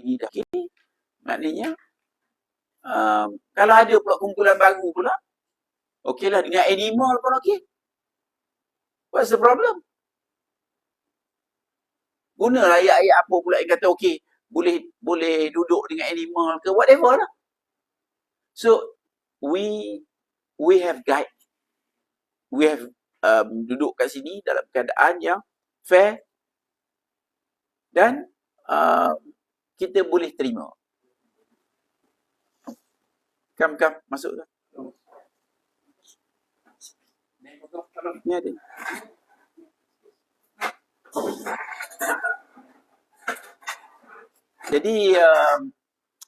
ini dah okey. Maknanya kalau ada pula kumpulan baru pula, okeylah dengan animal pun okey. What's the problem? Gunalah ayat-ayat apa pula yang kata okey, boleh duduk dengan animal ke whatever lah. So we have guide. We have duduk kat sini dalam keadaan yang fair dan kita boleh terima. Kam masuk dah. Ni ada. Jadi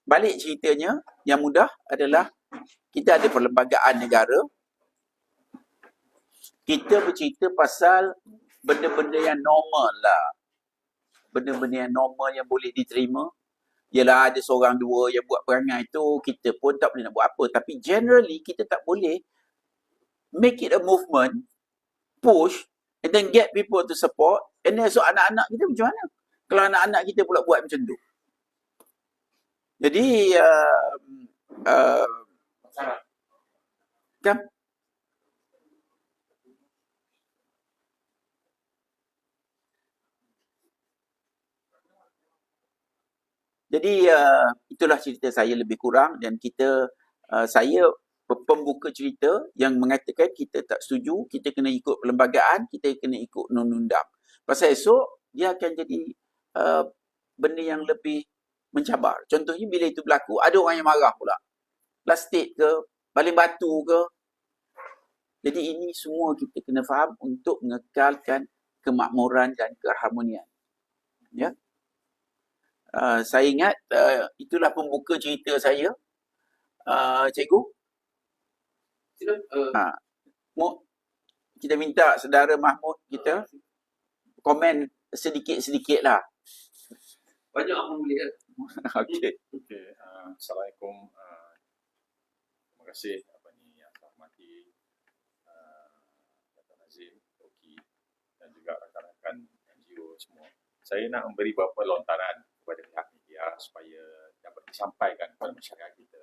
balik ceritanya yang mudah adalah kita ada perlembagaan negara. Kita bercerita pasal benda-benda yang normal lah. Benda-benda yang normal yang boleh diterima. Yalah ada seorang dua yang buat perangai tu, kita pun tak boleh nak buat apa. Tapi generally kita tak boleh make it a movement, push, and then get people to support. And then so anak-anak kita macam mana? Kalau anak-anak kita pula buat macam tu. Jadi kan? Jadi itulah cerita saya lebih kurang dan saya pembuka cerita yang mengatakan kita tak setuju, kita kena ikut perlembagaan, kita kena ikut undang-undang. Pasal esok dia akan jadi benda yang lebih mencabar. Contohnya bila itu berlaku, ada orang yang marah pula. Plastik ke, baling batu ke. Jadi ini semua kita kena faham untuk mengekalkan kemakmuran dan keharmonian. Ya. Saya ingat itulah pembuka cerita saya. Cikgu? Kita minta saudara Mahmud kita komen sedikit-sedikit lah. Banyak orang boleh kan? Okey. Assalamualaikum. Terima kasih yang saya hormati Dr. Nazim, Toki dan juga rakan-rakan NGO semua. Saya nak memberi beberapa lontaran kepada pihak media supaya dapat disampaikan kepada masyarakat kita.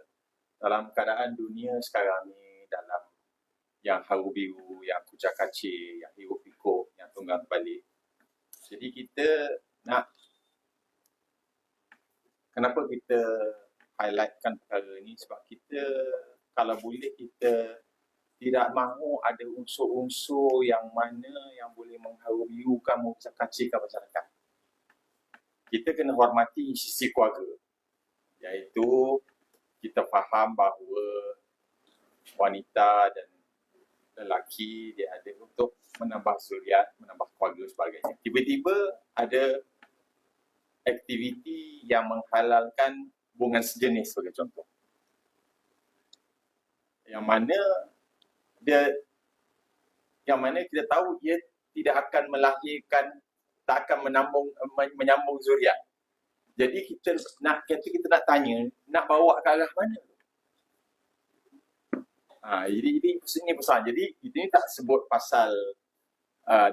Dalam keadaan dunia sekarang ni, dalam yang haru biru, yang kucak kacir, yang hiruk pikuk, yang tunggang balik. Jadi kita nak, kenapa kita highlightkan perkara ini? Sebab kita, kalau boleh kita tidak mahu ada unsur-unsur yang mana yang boleh mengharu birukan, mengucap kacirkan masyarakat. Kita kena hormati sisi keluarga, iaitu kita faham bahawa wanita dan lelaki dia ada untuk menambah zuriat, menambah keluarga sebagainya. Tiba-tiba ada aktiviti yang menghalalkan hubungan sejenis sebagai contoh. Yang mana kita tahu dia tidak akan melahirkan, tak akan menyambung zuriat. Jadi kita nak tanya, nak bawa ke arah mana? Jadi ini besar. Jadi ini tak sebut pasal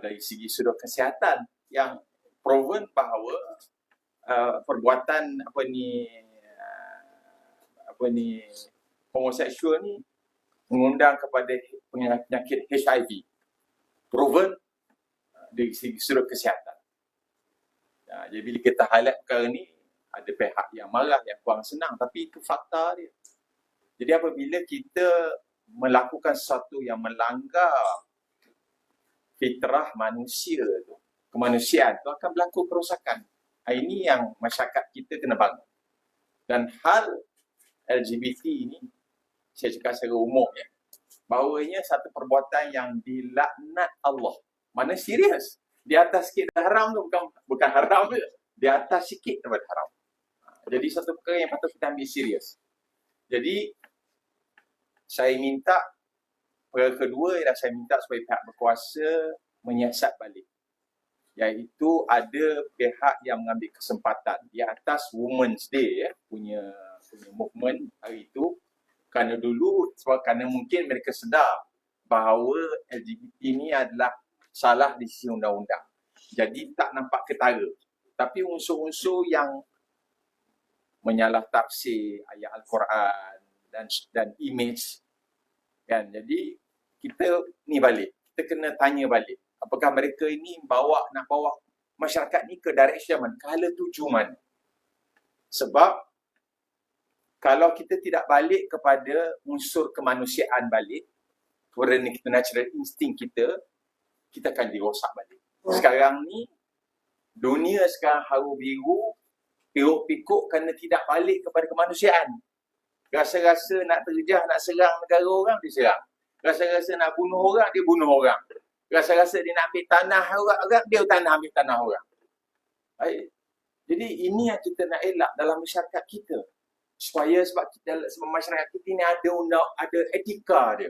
dari segi sudut kesihatan yang proven bahawa perbuatan homoseksual ni mengundang kepada penyakit HIV. Proven dari segi sudut kesihatan. Jadi bila kita highlight perkara ni, ada pihak yang marah, yang kurang senang, tapi itu fakta dia. Jadi apabila kita melakukan sesuatu yang melanggar fitrah manusia tu, kemanusiaan tu, akan berlaku kerosakan. Ini yang masyarakat kita kena bangun. Dan hal LGBT ini, saya cakap secara umum ya, bahawanya satu perbuatan yang dilaknat Allah. Mana serius? Di atas sikit dah haram tu, bukan haram je. Di atas sikit daripada haram. Jadi satu perkara yang patut kita ambil serius. Jadi saya minta, perkara kedua ialah saya minta supaya pihak berkuasa menyiasat balik. Iaitu ada pihak yang mengambil kesempatan di atas Women's Day punya movement hari itu. Kerana dulu, kerana mungkin mereka sedar bahawa LGBT ini adalah salah di sisi undang-undang. Jadi tak nampak ketara. Tapi unsur-unsur yang menyalah tafsir ayat Al-Quran dan image kan. Jadi kita ni balik, kita kena tanya balik, apakah mereka ini nak bawa masyarakat ni ke direction mana, ke hala tuju mana. Sebab kalau kita tidak balik kepada unsur kemanusiaan balik, kepada kita natural instinct kita akan dirosak balik. Sekarang ni dunia sekarang haru biru, piruk-pikuk kerana tidak balik kepada kemanusiaan. Rasa-rasa nak terjah, nak serang negara orang, dia serang. Rasa-rasa nak bunuh orang, dia bunuh orang. Rasa-rasa dia nak ambil tanah orang, dia ambil tanah orang. Baik. Jadi ini yang kita nak elak dalam masyarakat kita. Sebab masyarakat kita ni ada etika dia.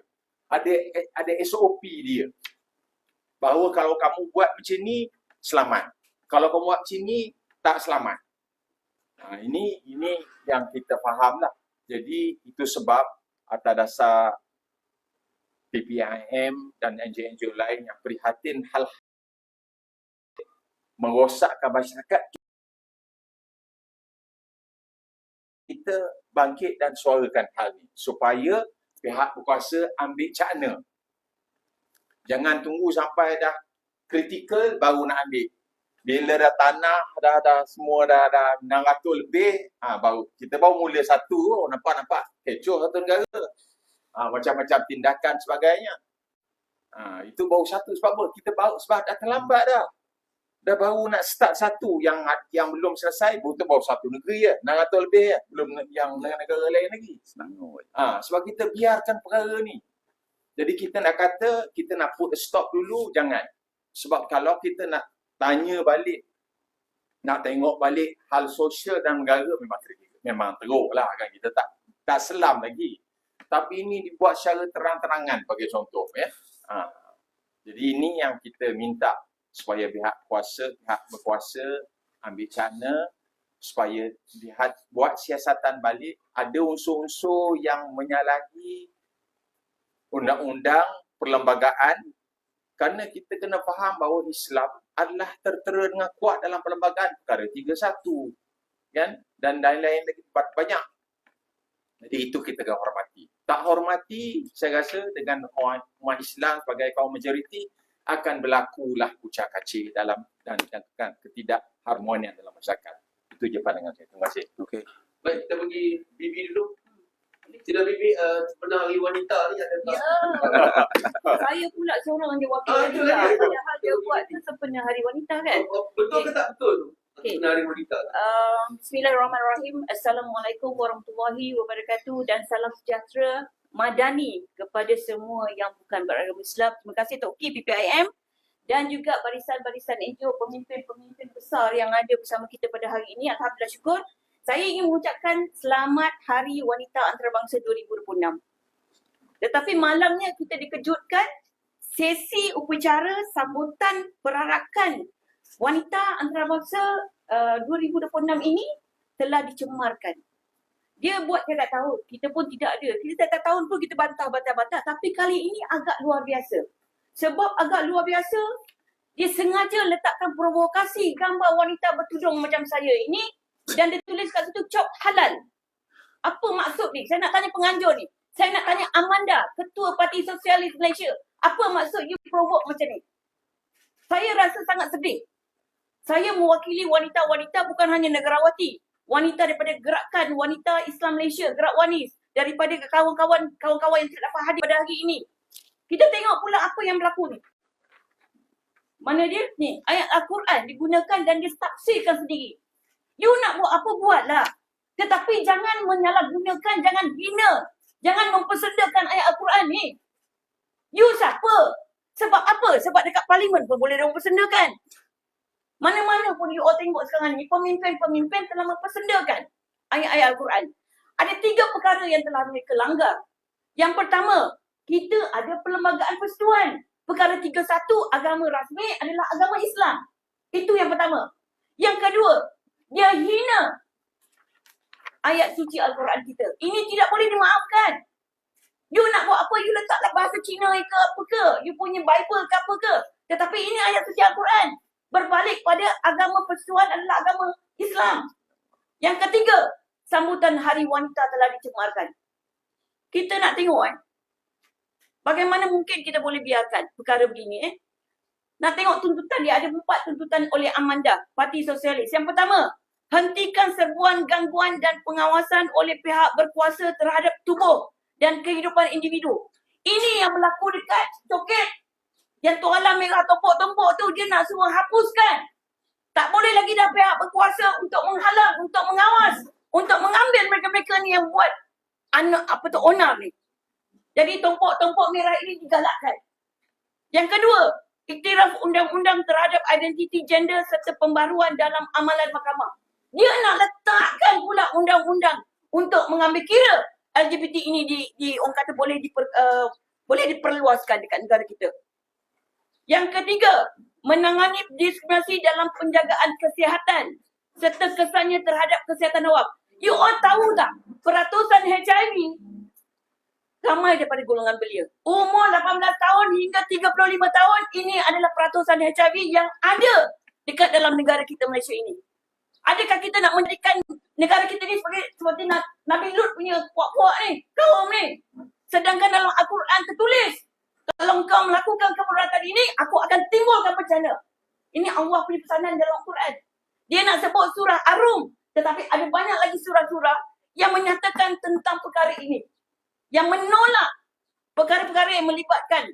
Ada SOP dia. Bahawa kalau kamu buat macam ni, selamat. Kalau kamu buat macam ni, tak selamat. Ini yang kita faham lah. Jadi itu sebab atas dasar PPIM dan NGO-NGO lain yang prihatin hal merosakkan masyarakat, kita bangkit dan suarakan hal ini supaya pihak berkuasa ambil cakna. Jangan tunggu sampai dah kritikal baru nak ambil. Bila dah tanah, dah semua dah 600 lebih, baru kita mula satu, nampak kecoh satu negara. Macam-macam tindakan sebagainya. Itu baru satu. Sebab apa? Sebab dah terlambat dah. Dah baru nak start satu yang belum selesai, baru satu negeri ya. 600 lebih ya. Belum yang negara lain lagi. Sebab kita biarkan perkara ni. Jadi kita nak kata, kita nak put a stop dulu, jangan. Sebab kalau kita nak tanya balik, nak tengok balik hal sosial dan negara, memang teruk lah kan. Kita tak selam lagi. Tapi ini dibuat secara terang-terangan bagi contoh ya. Jadi ini yang kita minta supaya pihak berkuasa ambil cakna supaya buat siasatan balik. Ada unsur-unsur yang menyalahi undang-undang perlembagaan, kerana kita kena faham bahawa Islam adalah tertera dengan kuat dalam perlembagaan perkara 31 kan, dan lain-lain lagi banyak. Jadi itu kita kena hormati. Tak hormati, saya rasa dengan umat Islam sebagai kaum majoriti akan berlakulah kucak kacir dan ketidakharmonian dalam masyarakat. Itu je pandangan saya. Terima kasih. Okey. Baik, kita bagi Bibi dulu. Tidak Bibi, pernah Hari Wanita ni ada tak? Ya. Saya pula seorang yang wakil juga. Padahal dia buat tu sepenuh Hari Wanita kan? Betul ke tak betul tu? Okay. Pernah Hari Wanita. Bismillahirrahmanirrahim. Assalamualaikum warahmatullahi wabarakatuh dan salam sejahtera madani kepada semua yang bukan beragama Islam. Terima kasih Tok Ki PPIM dan juga barisan-barisan NGO, pemimpin-pemimpin besar yang ada bersama kita pada hari ini. Alhamdulillah syukur. Saya ingin mengucapkan selamat Hari Wanita Antarabangsa 2026. Tetapi malamnya kita dikejutkan sesi upacara sambutan perarakan Wanita Antarabangsa 2026 ini telah dicemarkan. Dia buat tiap tahun, kita pun tidak ada. Kita tiap tahun pun kita bantah. Tapi kali ini agak luar biasa. Sebab agak luar biasa, dia sengaja letakkan provokasi gambar wanita bertudung macam saya ini dan dia tulis kat situ cop halal. Apa maksud ni? Saya nak tanya penganjur ni. Saya nak tanya Amanda, Ketua Parti Sosialis Malaysia. Apa maksud you provoke macam ni? Saya rasa sangat sedih. Saya mewakili wanita-wanita bukan hanya negrawati. Wanita daripada gerakan Wanita Islam Malaysia, Gerak Wanis. Daripada kawan-kawan yang tidak dapat hadir pada hari ini. Kita tengok pula apa yang berlaku ni. Mana dia? Ni, ayat Al-Quran digunakan dan ditafsirkan sendiri. You nak buat apa, buatlah. Tetapi jangan menyalahgunakan, jangan hina. Jangan mempersendakan ayat Al-Quran ni. You siapa? Sebab apa? Sebab dekat parlimen pun boleh mempersendakan. Mana-mana pun you all tengok sekarang ni, pemimpin-pemimpin telah mempersendakan ayat-ayat Al-Quran. Ada 3 perkara yang telah mereka langgar. Yang pertama, kita ada perlembagaan persekutuan. Perkara 31, agama rasmi adalah agama Islam. Itu yang pertama. Yang kedua, dia hina ayat suci Al-Quran kita. Ini tidak boleh dimaafkan. You nak buat apa? You letaklah bahasa Cina ke apa ke? You punya Bible ke apa ke? Tetapi ini ayat suci Al-Quran. Berbalik pada agama persekutuan adalah agama Islam. Yang ketiga, sambutan Hari Wanita telah dicemarkan. Kita nak tengok bagaimana mungkin kita boleh biarkan perkara begini Nak tengok tuntutan dia, ada 4 tuntutan oleh Amanda, Parti Sosialis. Yang pertama, hentikan serbuan, gangguan dan pengawasan oleh pihak berkuasa terhadap tubuh dan kehidupan individu. Ini yang berlaku dekat Coket. Yang Tuala Merah Topok-Tompok tu dia nak suruh hapuskan. Tak boleh lagi dah pihak berkuasa untuk menghalang, untuk mengawas, untuk mengambil mereka-mereka ni yang buat onar ni. Jadi tompok-tompok merah ini digalakkan. Yang kedua, iktiraf undang-undang terhadap identiti gender serta pembaruan dalam amalan mahkamah. Dia nak letakkan pula undang-undang untuk mengambil kira LGBT ini orang kata boleh diperluaskan dekat negara kita. Yang ketiga, menangani diskriminasi dalam penjagaan kesihatan serta kesannya terhadap kesihatan awam. You all tahu tak, peratusan HIV ramai daripada golongan belia. Umur 18 tahun hingga 35 tahun, ini adalah peratusan HIV yang ada dekat dalam negara kita Malaysia ini. Adakah kita nak menjadikan negara kita ni seperti Nabi Lut punya puak-puak ni, kaum ni? Sedangkan dalam Al-Quran tertulis, kalau engkau melakukan keberatan ini, aku akan timbulkan bencana. Ini Allah punya pesanan dalam Al-Quran. Dia nak sebut surah Ar-Rum, tetapi ada banyak lagi surah-surah yang menyatakan tentang perkara ini. Yang menolak perkara-perkara yang melibatkan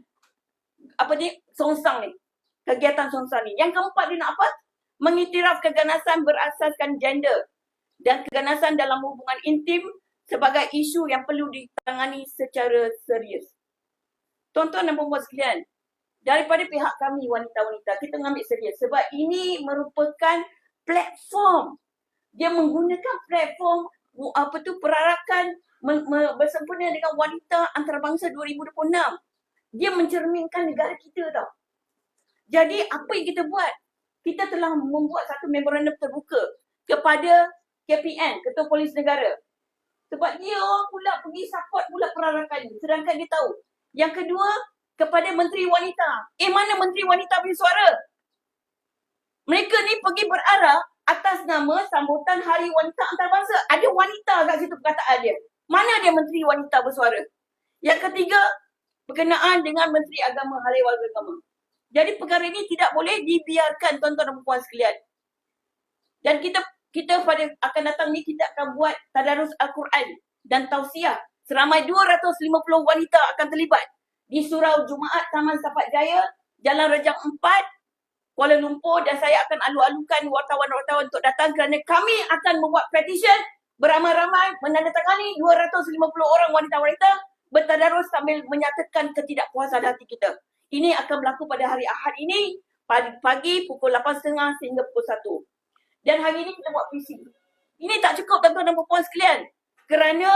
songsang ni, kegiatan songsang ni. Yang keempat dia nak apa? Mengiktiraf keganasan berasaskan gender dan keganasan dalam hubungan intim sebagai isu yang perlu ditangani secara serius. Tuan-tuan dan puan-puan sekalian, daripada pihak kami wanita-wanita, kita mengambil serius sebab ini merupakan platform. Dia menggunakan platform perarakan bersempena dengan wanita antarabangsa 2026. Dia mencerminkan negara kita tau. Jadi apa yang kita buat? Kita telah membuat satu memorandum terbuka kepada KPN, Ketua Polis Negara. Sebab dia pula pergi support pula perarakan ni. Sedangkan dia tahu. Yang kedua, kepada Menteri Wanita. Mana Menteri Wanita punya suara? Mereka ni pergi berarah atas nama sambutan Hari Wanita Antarabangsa. Ada wanita kat situ perkataan dia. Mana dia Menteri Wanita bersuara? Yang ketiga, berkenaan dengan Menteri Agama, Hari Warga Agama. Jadi perkara ini tidak boleh dibiarkan tuan-tuan dan puan sekalian. Dan kita pada akan datang ni kita akan buat tadarus Al-Quran dan tausiah. Seramai 250 wanita akan terlibat di Surau Jumaat Taman Sapat Jaya, Jalan Rejang 4, Kuala Lumpur, dan saya akan alu-alukan wartawan-wartawan untuk datang kerana kami akan membuat petition beramai-ramai menandatangani 250 orang wanita-wanita bertadarus sambil menyatakan ketidakpuasan hati kita. Ini akan berlaku pada hari Ahad ini, pagi pukul 8.30 sehingga pukul 1. Dan hari ini kita buat PC. Ini tak cukup tuan-tuan dan puan sekalian. Kerana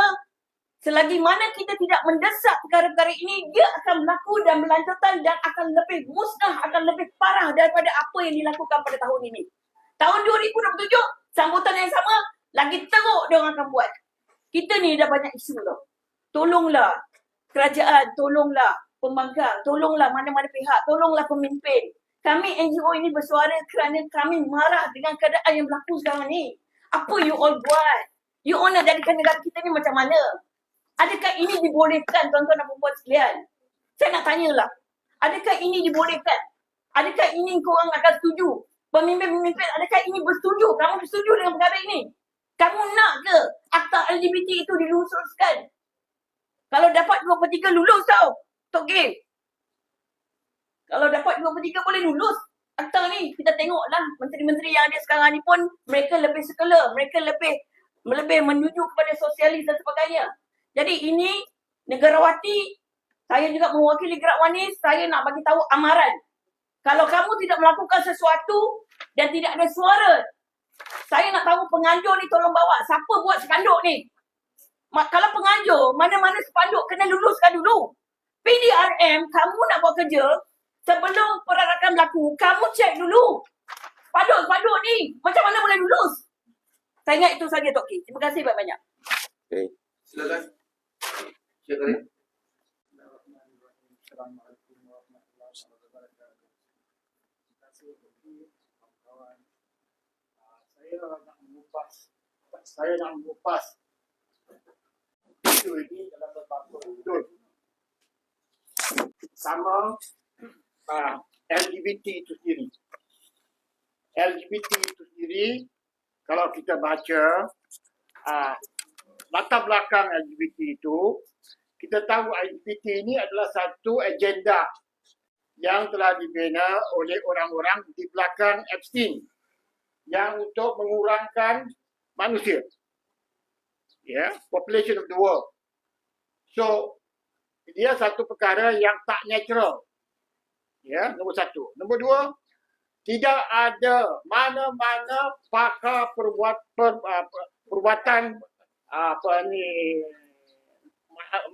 selagi mana kita tidak mendesak perkara-perkara ini, dia akan berlaku dan berlanjutan dan akan lebih musnah, akan lebih parah daripada apa yang dilakukan pada tahun ini. Tahun 2027, sambutan yang sama, lagi teruk dia orang akan buat. Kita ni dah banyak isu tau. Tolonglah kerajaan, tolonglah pembangkang, tolonglah mana-mana pihak, tolonglah pemimpin. Kami NGO ini bersuara kerana kami marah dengan keadaan yang berlaku sekarang ni. Apa you all buat? You all nak jadikan negara kita ni macam mana? Adakah ini dibolehkan tuan-tuan dan puan sekalian? Saya nak tanyalah. Adakah ini dibolehkan? Adakah ini korang akan setuju? Pemimpin-pemimpin, adakah ini bersetuju? Kamu bersetuju dengan perkara ini? Kamu nak ke akta LGBT itu diluluskan? Kalau dapat 2/3 lulus tau. Tok Gay. Kalau dapat 2/3 boleh lulus akta ni. Kita tengoklah menteri-menteri yang ada sekarang ni pun mereka lebih sekular. Mereka lebih menuju kepada sosialis dan sebagainya. Jadi ini negarawati, saya juga mewakili Gerak Wanis, saya nak bagi tahu amaran. Kalau kamu tidak melakukan sesuatu dan tidak ada suara, saya nak tahu penganjur ni tolong bawa. Siapa buat spanduk ni? Kalau penganjur, mana-mana spanduk kena luluskan dulu. PDRM, kamu nak buat kerja, sebelum perarakan berlaku, kamu cek dulu. Spanduk-spanduk ni, macam mana boleh lulus? Saya ingat itu saja Tok Ki. Terima kasih banyak-banyak. Okay. Silakan. Syekh Karim. Assalamualaikum warahmatullahi wabarakatuh. Terima kasih kepada kawan-kawan. Saya nak mengupas saya nak mengupas isu ini dalam beberapa sudut. Sama LGBT itu sendiri. LGBT itu sendiri, kalau kita baca latar belakang LGBT itu, kita tahu LGBT ini adalah satu agenda yang telah dibina oleh orang-orang di belakang Epstein yang untuk mengurangkan manusia, population of the world. So dia satu perkara yang tak natural, nombor satu. Nombor dua, tidak ada mana-mana pakar perbuatan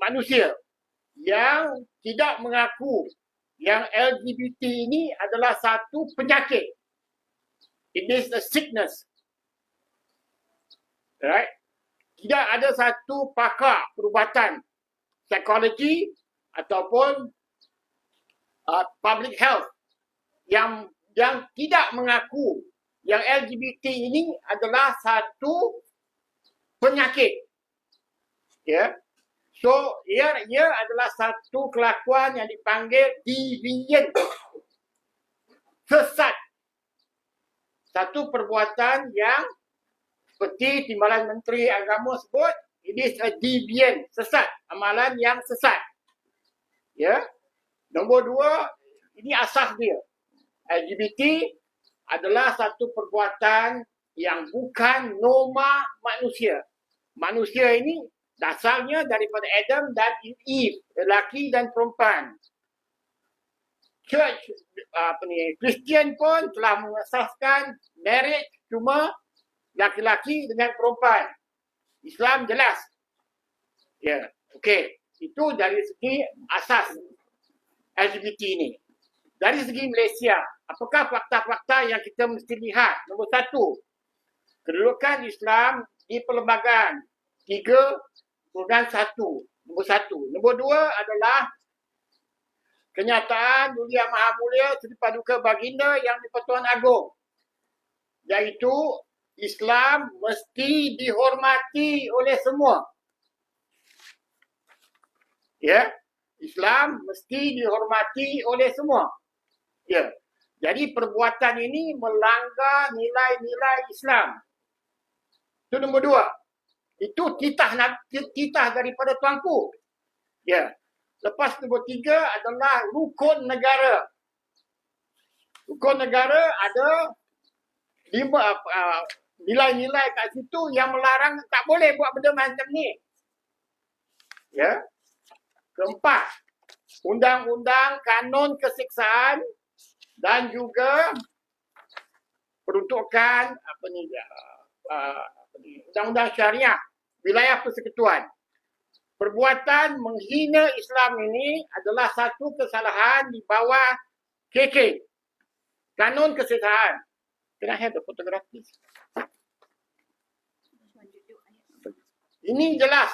manusia yang tidak mengaku yang LGBT ini adalah satu penyakit. It is a sickness. Right? Tidak ada satu pakar perubatan psikologi ataupun public health yang tidak mengaku yang LGBT ini adalah satu penyakit. So, ia adalah satu kelakuan yang dipanggil deviant. Sesat. Satu perbuatan yang seperti Timbalan Menteri Agama sebut, it is a deviant, sesat, amalan yang sesat. Nombor dua, ini asas dia. LGBT adalah satu perbuatan yang bukan norma manusia. Manusia ini dasarnya daripada Adam dan Eve, lelaki dan perempuan. Church, Kristian pun telah mengesaskan marriage cuma laki-laki dengan perempuan. Islam jelas. Okey. Itu dari segi asas LGBT ini. Dari segi Malaysia, apakah fakta-fakta yang kita mesti lihat? Nombor satu, kedudukan Islam di perlembagaan 3/1. Nombor satu. Nombor dua adalah kenyataan Duli Yang Maha Mulia Seri Paduka Baginda yang di-Pertuan Agong, iaitu Islam mesti dihormati oleh semua. Islam mesti dihormati oleh semua. Jadi perbuatan ini melanggar nilai-nilai Islam. Itu nombor dua. Itu titah daripada tuanku. Lepas nombor tiga adalah rukun negara. Rukun negara ada 5 nilai-nilai kat situ yang melarang tak boleh buat benda macam ni. Keempat, undang-undang kanun keseksaan dan juga peruntukan undang-undang syariah wilayah persekutuan. Perbuatan menghina Islam ini adalah satu kesalahan di bawah KK, kanun keseksaan. Can I have the photography? Ini jelas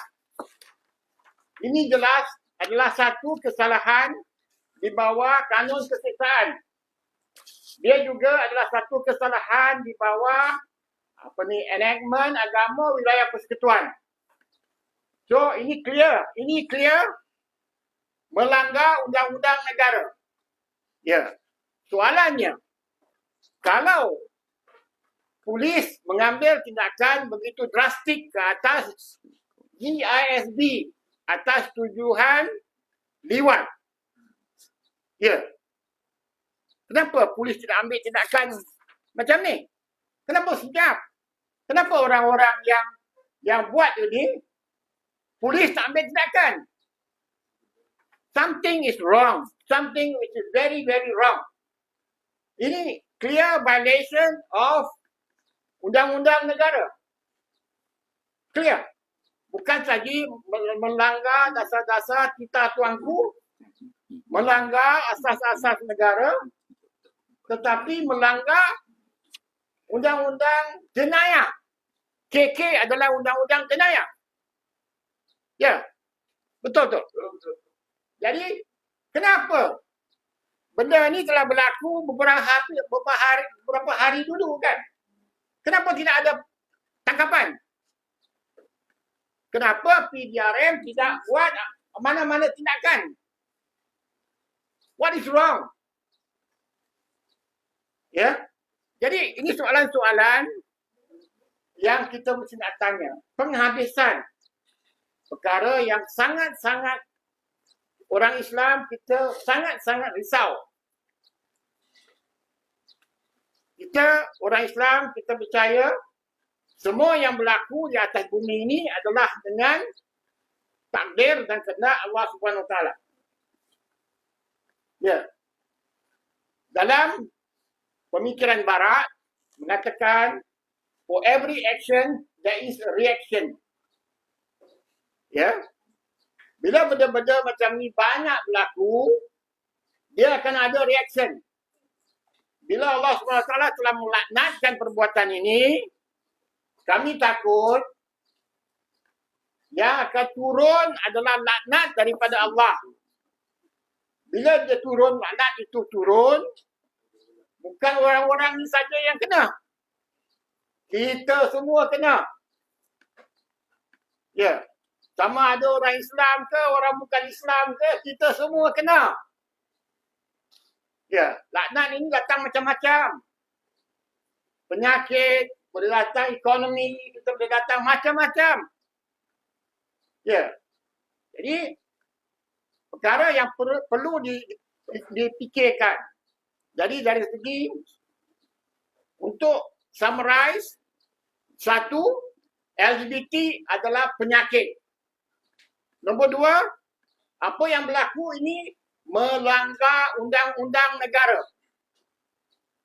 adalah satu kesalahan di bawah kanun keseksaan. Dia juga adalah satu kesalahan di bawah enactment agama wilayah persekutuan. So ini clear melanggar undang-undang negara. Soalannya, kalau polis mengambil tindakan begitu drastik ke atas GISB, atas tuduhan liwat. Kenapa polis tidak ambil tindakan macam ni? Kenapa siap? Kenapa orang-orang yang buat ini, polis tak ambil tindakan? Something is wrong. Something which is very, very wrong. Ini clear violation of undang-undang negara. Clear. Bukan saja melanggar dasar-dasar titah tuanku, melanggar asas-asas negara, tetapi melanggar undang-undang jenayah. KK adalah undang-undang jenayah. Betul. Jadi, kenapa benda ni telah berlaku beberapa hari dulu kan? Kenapa tidak ada tangkapan? Kenapa PDRM tidak buat mana-mana tindakan? What is wrong? Ya. Jadi ini soalan-soalan yang kita mesti nak tanya. Penghabisan perkara yang sangat-sangat orang Islam kita sangat-sangat risau. Kita orang Islam kita percaya semua yang berlaku di atas bumi ini adalah dengan takdir dan kehendak Allah Subhanahu Wa Taala. Ya. Dalam pemikiran barat mengatakan for every action there is a reaction. Ya. Bila benda-benda macam ni banyak berlaku, dia akan ada reaction. Bila Allah SWT telah melaknatkan perbuatan ini, kami takut yang akan turun adalah laknat daripada Allah. Bila dia turun, laknat itu turun, bukan orang-orang ni saja yang kena. Kita semua kena. Ya. Sama ada orang Islam ke, orang bukan Islam ke, kita semua kena. Ya, laknat ini datang macam-macam. Penyakit, boleh datang ekonomi, kita boleh datang macam-macam. Ya. Jadi, perkara yang perlu dipikirkan. Jadi, dari segi, untuk summarize, satu, LGBT adalah penyakit. Nombor dua, apa yang berlaku ini melanggar undang-undang negara.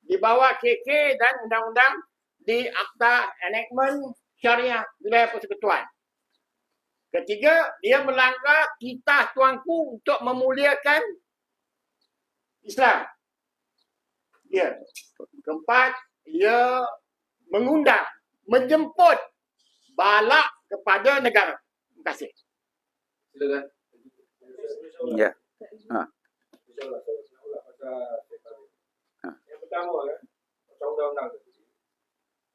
Di bawah KK dan undang-undang di Akta Enactment Syariah Wilayah Persekutuan. Ketiga, dia melanggar titah tuanku untuk memuliakan Islam. Ya. Keempat, ia mengundang, menjemput balak kepada negara. Terima kasih. Silakan. Ya. Yang pertama macam undang-undang tadi,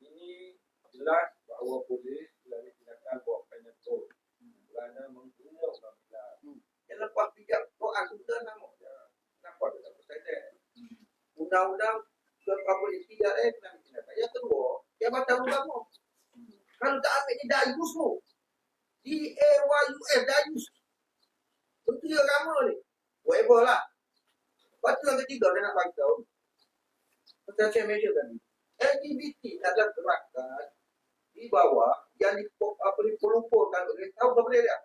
ini jelas bahawa polis melalui tindakan bawa penyentuh kerana mengguna undang-undang. Yang lepas pijak Quran sudah nama dia. Nampak tak percaya. Undang-undang apa PDRM dan tindakan. Yang kedua, Jabatan Ulama. Kalau tak ambil ni Dayus tu. DAYUS Dayus. Menteri Agama ni. Whatever lah. Lepas tu yang ketiga dia nak bagi tahu. Macam saya mention tadi. LGBT adalah gerakan di bawah yang dipeloporkan oleh tahu berapa dia?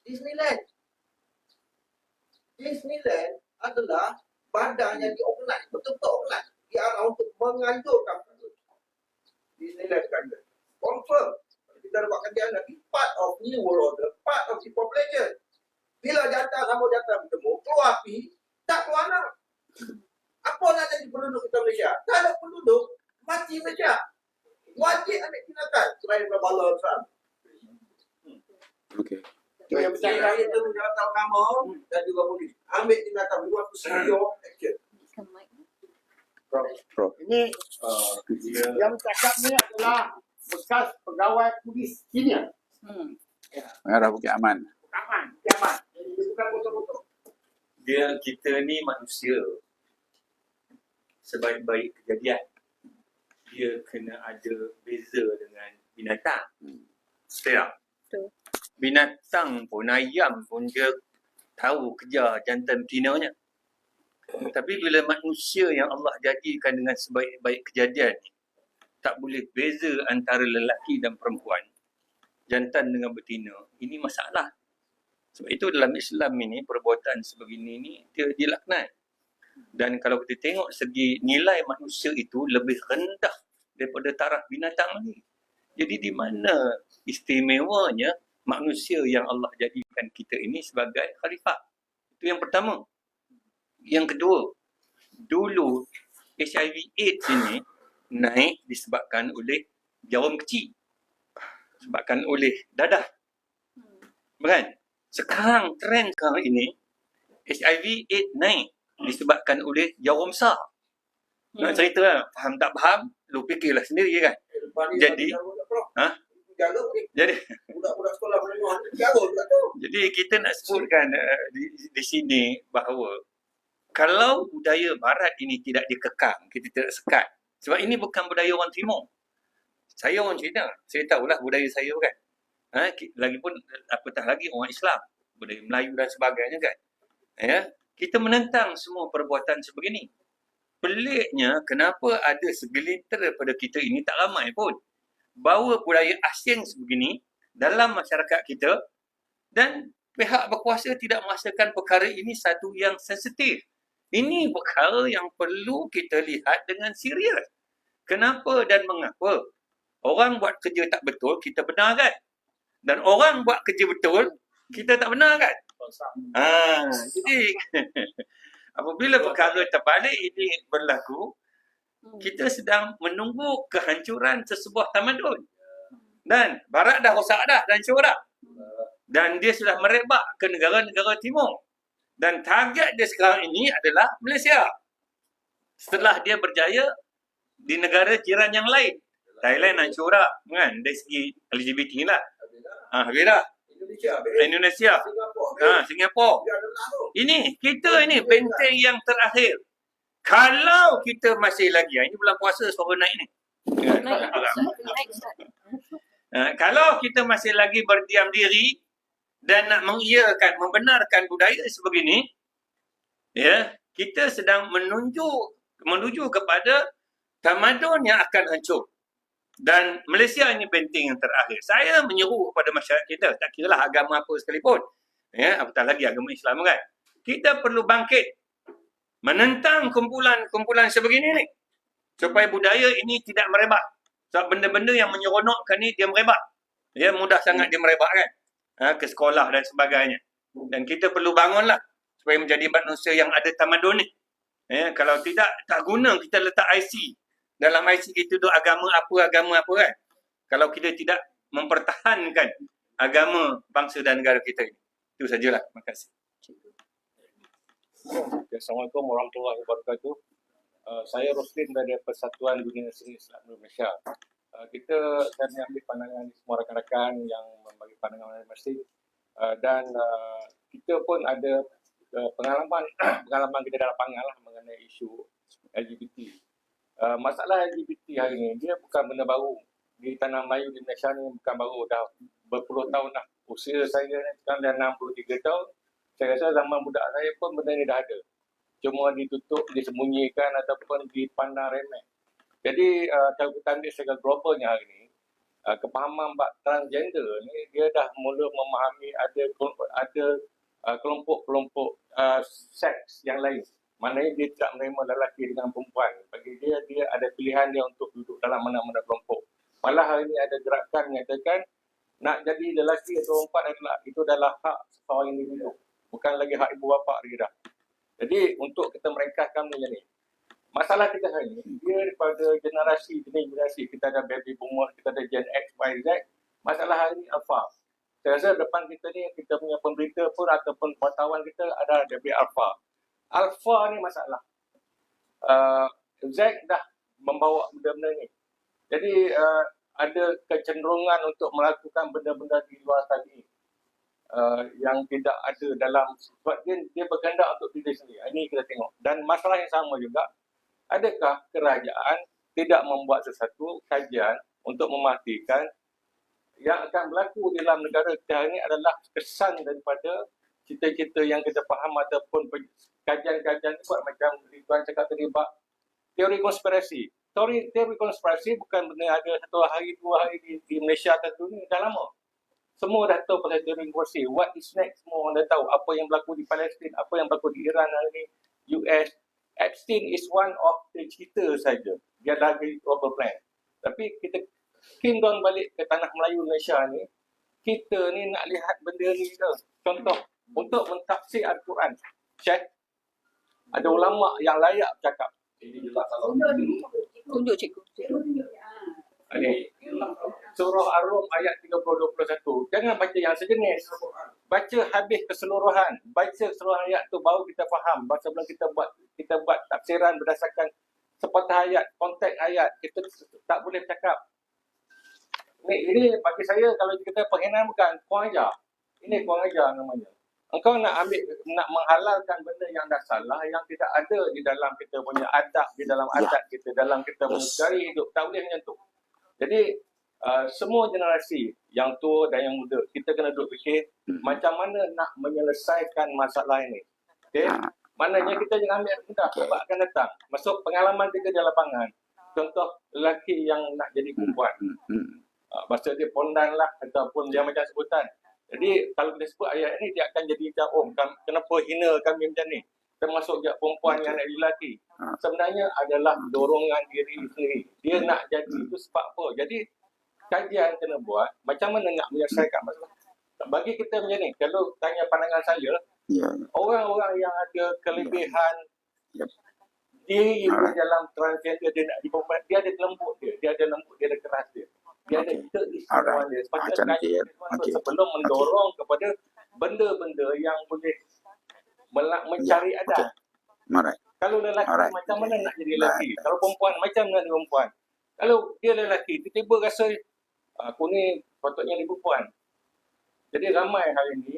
Disneyland. Disneyland adalah badan yang diorganize, betul-betul organize. Diarah untuk menganjurkan Disneyland sekarang. Confirm. Kita ada buat kajian lagi. Part of New World Order, part of the population. Bila jantan sama jantan bertemu, keluar api, tak keluar anak. Apa nak jadi penduduk kita Malaysia? Tak ada penduduk, mati Malaysia. Wajib ambil tindakan selain berbala Trump. Okey. Itu yang Saya bercakap. itu Jabatan Agama dan juga polis. Ambil tindakan, we want to see your action. Prof. Ini yang bercakap ni adalah bekas pegawai polis senior. Mengarah Bukit Aman. Aman, kiamat. Jadi dia bukan betul-betul. Kita ni manusia. Sebaik-baik kejadian, dia kena ada beza dengan binatang. Betul tak? Betul. Binatang pun, ayam pun dia tahu kejar jantan betinanya. Tapi bila manusia yang Allah jadikan dengan sebaik-baik kejadian ni, tak boleh beza antara lelaki dan perempuan, jantan dengan betina, ini masalah. Sebab itu dalam Islam ini, perbuatan sebegini ni, dia dilaknat. Dan kalau kita tengok segi nilai manusia itu lebih rendah daripada taraf binatang lagi. Jadi di mana istimewanya manusia yang Allah jadikan kita ini sebagai khalifah? Itu yang pertama. Yang kedua, dulu HIV AIDS ini naik disebabkan oleh jarum kecil. Disebabkan oleh dadah. Bukan? Sekarang trend sekarang ini HIV AIDS naik disebabkan oleh jarum besar. Nak cerita lah, faham tak faham, lu fikirlah sendiri kan. Jadi, Jaga ni. jadi Budak-budak sekolah boleh Garut kat tu. Jadi kita nak sebutkan di sini bahawa kalau budaya barat ini tidak dikekang, kita tidak sekat. Sebab ini bukan budaya orang Timur. Saya orang Cina. Saya tahulah budaya saya kan. Lagipun apatah lagi orang Islam, budaya Melayu dan sebagainya kan. Ya, kita menentang semua perbuatan sebegini. Peliknya kenapa ada segelintir daripada kita ini, tak ramai pun, bawa budaya asing sebegini dalam masyarakat kita, dan pihak berkuasa tidak merasakan perkara ini satu yang sensitif. Ini perkara yang perlu kita lihat dengan serius. Kenapa dan mengapa orang buat kerja tak betul, kita benarkan. Dan orang buat kerja betul, kita tak benarkan. Jadi apabila perkara terbalik ini berlaku, kita sedang menunggu kehancuran sesebuah tamadun. Dan barat dah rosak dah, dan hancur dah. Dan dia sudah merebak ke negara-negara timur. Dan target dia sekarang ini adalah Malaysia. Setelah dia berjaya di negara jiran yang lain. Thailand hancur dah, kan? Dari segi LGBT lah. Habis dah. Indonesia. Singapura. Ini, kita ini benteng yang terakhir. Kalau kita masih lagi, ini bulan puasa suara naik ni. Kalau kita masih lagi berdiam diri dan nak mengiyakan, membenarkan budaya sebegini, ya, kita sedang menuju kepada tamadun yang akan hancur. Dan Malaysia ini benteng yang terakhir. Saya menyeru kepada masyarakat kita, tak kiralah agama apa sekalipun, ya, apatah lagi agama Islam kan, kita perlu bangkit menentang kumpulan sebegini ni, supaya budaya ini tidak merebak. Sebab benda-benda yang menyeronokkan ni dia merebak. Ya, mudah sangat dia merebak kan. Ke sekolah dan sebagainya. Dan kita perlu bangunlah supaya menjadi manusia yang ada tamadun ni. Ya, kalau tidak, tak guna kita letak IC. Dalam IC itu agama apa kan. Kalau kita tidak mempertahankan agama bangsa dan negara kita ini. Itu sajalah. Terima kasih. Assalamualaikum warahmatullahi wabarakatuh. Saya Roslin dari Persatuan Dunia Seni Islam Indonesia. Saya mengambil pandangan semua rakan-rakan yang membagi pandangan masing-masing, dan kita pun ada pengalaman kita dalam lapangan lah mengenai isu LGBT. Masalah LGBT hari ini dia bukan benda baru di tanah Melayu di Malaysia ni, bukan baru, dah berpuluh tahun dah. Usia saya sekarang dah 63 tahun. Saya rasa zaman budak saya pun benda ni dah ada. Cuma ditutup, disembunyikan ataupun dipandang remeh. Jadi kalau kita ambil secara globalnya hari ini, kepahaman bab transgender ni dia dah mula memahami ada kelompok-kelompok seks yang lain. Maknanya dia tidak menerima lelaki dengan perempuan. Bagi dia ada pilihan dia untuk duduk dalam mana-mana kelompok. Malah hari ini ada gerakan menyatakan nak jadi lelaki atau perempuan itu adalah hak seorang individu. Bukan lagi hak ibu bapa dia dah. Jadi untuk kita meringkaskan benda ni, masalah kita hari ini, dia daripada generasi demi generasi, kita ada baby boomer, kita ada Gen X, Y, Z. Masalah hari ini alpha. Saya rasa depan kita ni, kita punya pemberita pun ataupun wartawan kita ada baby alpha. Alpha ni masalah. Z dah membawa benda-benda ni. Jadi ada kecenderungan untuk melakukan benda-benda di luar tadi. Yang tidak ada dalam, sebab dia berkehendak untuk diri sendiri. Ini kita tengok. Dan masalah yang sama juga, adakah kerajaan tidak membuat sesuatu kajian untuk memastikan yang akan berlaku dalam negara kita ini adalah kesan daripada cita-cita yang kita faham ataupun kajian-kajian buat macam Tuan cakap tadi, teori konspirasi. Teori konspirasi bukan benda ada satu hari, 2 hari di Malaysia atau dunia, dah lama. Semua dah tahu pasal teori konspirasi. What is next? Semua orang dah tahu apa yang berlaku di Palestin, apa yang berlaku di Iran hari ini, US. Epstein is one of the cerita saja. Dia dah jadi global plan. Tapi kita skim down balik ke tanah Melayu Malaysia ni, kita ni nak lihat benda ni ke. Contoh, untuk mentafsir Al-Quran. Syekh, ada ulama yang layak bercakap. Ini jelas kalau Tunjuk cikgu. Surah Ar-Rum ayat 30-21. Jangan baca yang sejenis. Baca habis keseluruhan. Baca keseluruhan ayat tu baru kita faham. Sebelum kita buat tafsiran berdasarkan sepatah ayat, konteks ayat. Kita tak boleh cakap. Ini bagi saya kalau kita penghinaan bukan, kau ajar. Ini kurang ajar namanya. Engkau nak menghalalkan benda yang dah salah, yang tidak ada di dalam kita punya adab, di dalam adat kita, dalam kita mencari hidup. Tak boleh macam tu. Jadi, semua generasi yang tua dan yang muda, kita kena duduk fikir macam mana nak menyelesaikan masalah ini. Okay? Maknanya kita jangan ambil mudah sebab akan datang. Masuk pengalaman kita di lapangan. Contoh lelaki yang nak jadi perempuan. Maksud dia pondan lah ataupun dia macam sebutan. Jadi kalau kita sebut ayat ni, dia akan jadi macam, kenapa hina kami macam ni? Termasuk dia perempuan yang nak jadi lelaki. Sebenarnya adalah dorongan diri sendiri. Dia nak jadi itu sebab apa? Jadi kajian kena buat macam mana nak menyelesaikan masalah. Bagi kita macam ni, kalau tanya pandangan saya, orang-orang yang ada kelebihan diri dalam transgender, dia nak diperempuan, dia ada lembut dia ada lembut, dia ada keras dia. Dia ada keistimewaan dia. Sepatutnya sebelum mendorong kepada benda-benda yang boleh mencari adat. Kalau lelaki macam mana nak jadi lelaki? Kalau perempuan macam mana jadi perempuan? Kalau dia lelaki, tiba-tiba rasa aku ni patutnya jadi perempuan. Jadi ramai hari ni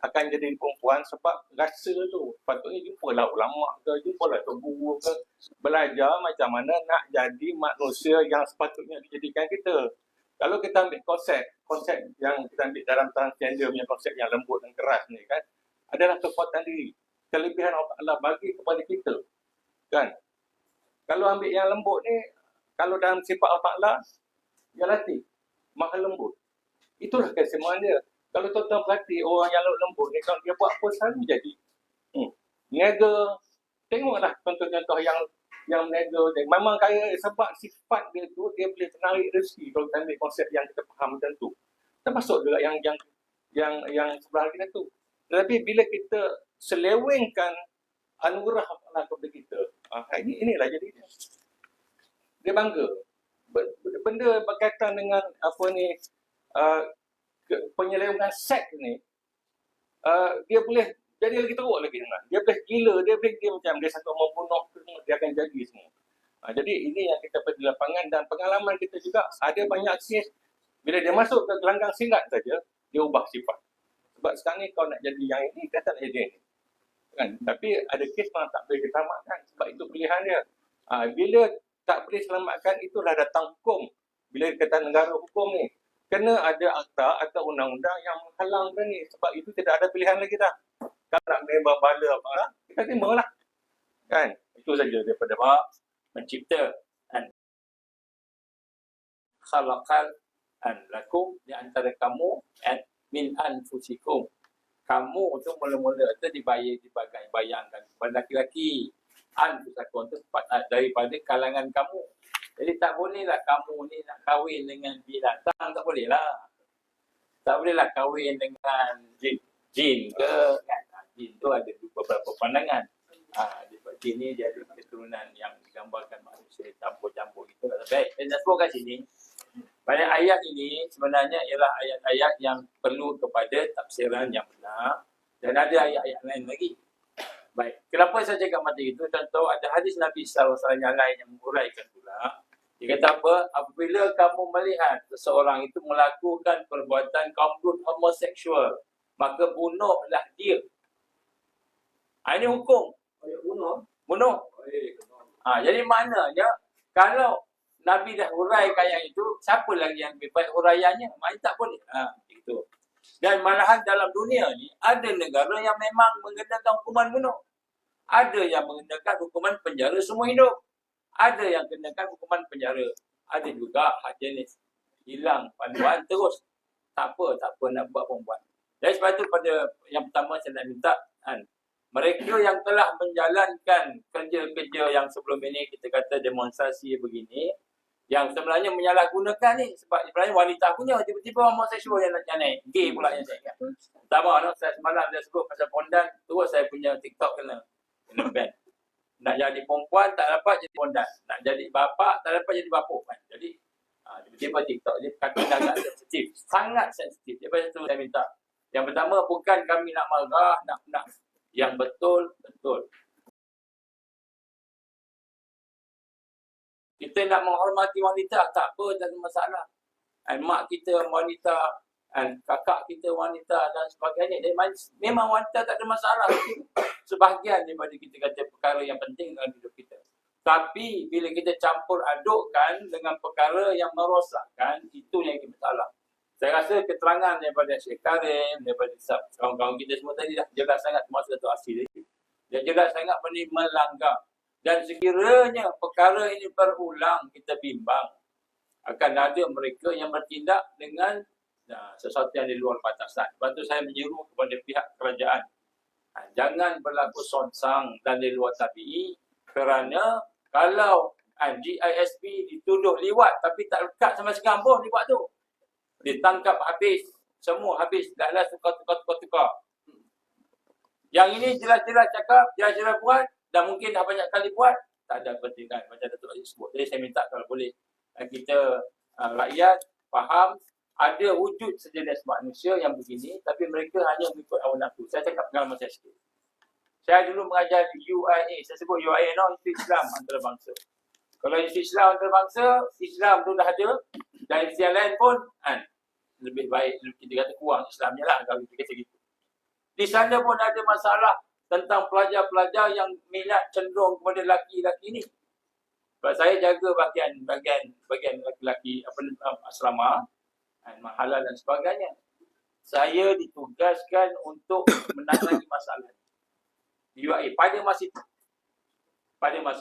akan jadi perempuan sebab rasa tu. Patutnya jumpalah ulama ke, jumpalah tok guru ke, belajar macam mana nak jadi manusia yang sepatutnya dijadikan kita. Kalau kita ambil konsep yang kita ambil dalam transgender punya konsep yang lembut dan keras ni kan, adalah kekuatan diri. Kelebihan Allah bagi kepada kita. Kan? Kalau ambil yang lembut ni, kalau dalam sifat Allah, dia latih. Maha lembut. Itulah keistimewaan dia. Kalau tuan-tuan perhati orang yang lembut ni, kalau dia buat apa selalu jadi. Niaga. Tengoklah contoh-contoh yang niaga. Memang kaya sebab sifat dia tu, dia boleh menarik rezeki kalau kita ambil konsep yang kita faham macam tu. Termasuk juga yang sebelah kita tu. Tetapi bila kita selewengkan anugerah Allah kepada kita, inilah jadi dia bangga. Benda berkaitan dengan penyelewengan seks ni, dia boleh jadi lagi teruk lagi dengan. Dia boleh gila, dia macam dia satu membunuh semua, dia akan jadi semua. Jadi ini yang kita pergi di lapangan dan pengalaman kita juga ada banyak kes bila dia masuk ke gelanggang sirat saja, dia ubah sifat. Sebab sekarang ni kau nak jadi yang ini, dia tak nak jadi ini. Kan? Tapi ada kes memang tak boleh diselamatkan sebab itu pilihan dia. Bila tak boleh selamatkan, itulah datang hukum. Bila kata negara hukum ni, kena ada akta atau undang-undang yang menghalang benda ni. Sebab itu tidak ada pilihan lagi dah. Kalau nak menembak bala apa, kita terima lah. Kan? Itu saja daripada Pak mencipta khalaqal an lakum di antara kamu min anfusikum. Kamu tu mula-mula tu bayangkan kepada laki-laki. Anfusakum tu daripada kalangan kamu. Jadi tak bolehlah kamu ni nak kahwin dengan binatang, tak bolehlah. Tak bolehlah kahwin dengan jin ke. Kan? Jin tu ada beberapa pandangan. Jin ni dia ada keturunan yang digambarkan manusia campur-campur gitu. Baik, saya sebut kat sini. Banyak ayat ini sebenarnya ialah ayat-ayat yang perlu kepada tafsiran yang benar. Dan ada ayat-ayat lain lagi. Baik, kenapa saya cakap macam itu? Contoh ada hadis Nabi SAW yang lain yang menguraikan pula. Dia kata apa? Apabila kamu melihat seseorang itu melakukan perbuatan konflik homoseksual, maka bunuhlah dia. Ini hukum. Bunuh. Jadi maknanya kalau Nabi dah huraikan yang itu, siapa lagi yang lebih baik huraiannya? Maknanya tak boleh. Itu. Dan malahan dalam dunia ni, ada negara yang memang mengenakan hukuman bunuh. Ada yang mengenakan hukuman penjara semua hidup. Ada yang kenakan hukuman penjara. Ada juga hak jenis. Hilang panduan terus. Tak apa nak buat perempuan. Jadi sebab itu pada yang pertama saya nak minta, mereka yang telah menjalankan kerja-kerja yang sebelum ini kita kata demonstrasi begini, yang sebenarnya menyalahgunakan ni sebab sebenarnya wanita punya, tiba-tiba homoseksual yang nak naik, gay pula yang saya ingat. Pertama, saya semalam dia sebut pasal pondan, terus saya punya TikTok kena ban. Nak jadi perempuan tak dapat jadi pondan, nak jadi bapa tak dapat jadi bapa. Jadi tiba-tiba TikTok dia kata sangat sensitif, sangat sensitif. Daripada itu saya minta, yang pertama bukan kami nak marah, nak yang betul. Kita nak menghormati wanita, tak apa, tak ada masalah. Mak kita wanita, kakak kita wanita dan sebagainya. Dan memang wanita tak ada masalah. Sebahagian daripada kita kata perkara yang penting dalam hidup kita. Tapi bila kita campur adukkan dengan perkara yang merosakkan, itu yang kita masalah. Saya rasa keterangan daripada Syekh Karim, daripada kawan-kawan kita semua tadi dah jelas sangat termasuk Dato' Asri tadi. Dia jelas sangat melanggar. Dan sekiranya perkara ini berulang, kita bimbang. Akan ada mereka yang bertindak dengan sesuatu yang di luar batasan. Sebab tu saya menyeru kepada pihak kerajaan. Jangan berlaku sonsang dan di luar tabi'i, kerana kalau GISP dituduh liwat tapi tak lekat sama sekali pun liwat tu. Ditangkap habis. Semua habis. Dah tukar. Yang ini jelas-jelas cakap, jelas-jelas buat, dan mungkin dah banyak kali buat, tak ada kepentingan macam Dato' Aziz sebut. Jadi saya minta kalau boleh kita rakyat faham ada wujud sejenis manusia yang begini, tapi mereka hanya mengikut hawa nafsu. Saya cakap pengalaman saya sikit. Saya dulu mengajar di UIA. Saya sebut UIA Institut Islam Antarabangsa. Kalau Institut Islam Antarabangsa, Islam tu dah ada, dan institut yang lain pun lebih baik, kita kata kurang Islamnya lah kalau kita kata gitu. Di sana pun ada masalah tentang pelajar-pelajar yang minat cenderung kepada lelaki-lelaki ni. Sebab saya jaga bahagian lelaki-lelaki asrama, halal dan sebagainya. Saya ditugaskan untuk menangani masalah UIA pada masa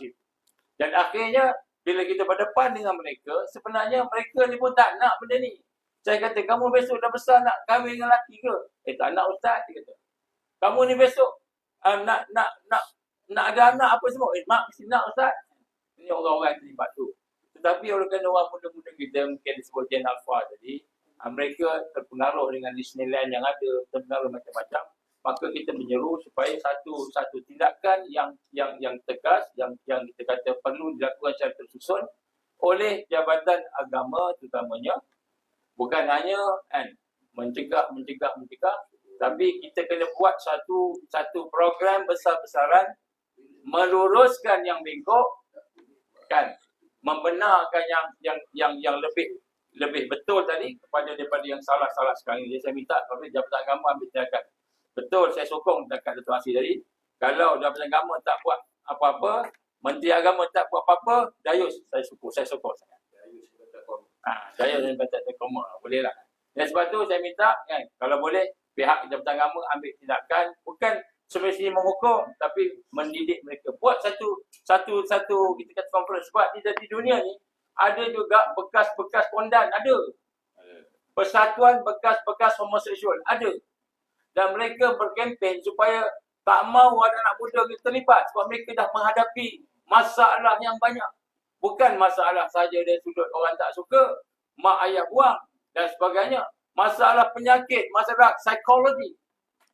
itu. Dan akhirnya bila kita berdepan dengan mereka, sebenarnya mereka ni pun tak nak benda ni. Saya kata, kamu besok dah besar nak kahwin dengan lelaki ke? Tak nak ustaz, dia kata. Kamu ni besok nak ada anak apa semua? Mak mesti nak ustaz. Ini orang-orang yang terlibat tu. Tetapi oleh kerana orang muda-muda kita, mungkin disebut Gen Alpha tadi, mereka terpengaruh dengan Disneyland yang ada, terpengaruh macam-macam. Maka kita menyeru supaya satu tindakan yang tegas, yang kita kata perlu dilakukan secara tersusun oleh Jabatan Agama terutamanya. Bukan hanya mencegah, tapi kita kena buat satu program besar-besaran meluruskan yang bengkok, membenarkan yang lebih betul tadi daripada yang salah-salah sekarang ini. Jadi saya minta kepada Jabatan Agama ambil tindakan. Betul, saya sokong dekat Dato' Asri tadi. Kalau Jabatan Agama tak buat apa-apa, Menteri Agama tak buat apa-apa, Dayus saya sokong sangat. Saya dan Batak Tekoma boleh lah. Dan sebab tu saya minta kalau boleh pihak Jabatan Agama ambil tindakan, bukan semestinya menghukum, tapi mendidik mereka. Buat satu kita kata conference. Sebab di dunia ni ada juga bekas-bekas pondan, ada. Persatuan bekas-bekas homoseksual, ada. Dan mereka berkempen supaya tak mahu ada anak muda terlibat sebab mereka dah menghadapi masalah yang banyak. Bukan masalah saja dari sudut orang tak suka, mak ayah buang dan sebagainya. Masalah penyakit, masalah psikologi,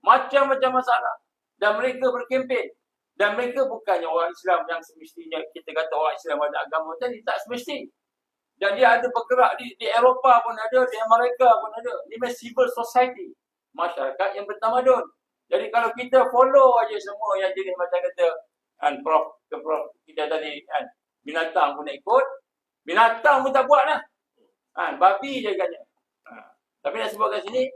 macam-macam masalah. Dan mereka berkempen. Dan mereka bukannya orang Islam yang semestinya kita kata orang Islam ada agama tadi, tak semesti. Dan dia ada bergerak di Eropah pun ada, di Amerika pun ada. Ini civil society, masyarakat yang bertamadun. Jadi kalau kita follow aja semua yang jenis macam kata Prof kita tadi binatang pun nak ikut, binatang pun tak buat lah. Babi je katanya. Tapi nak sebut kat sini,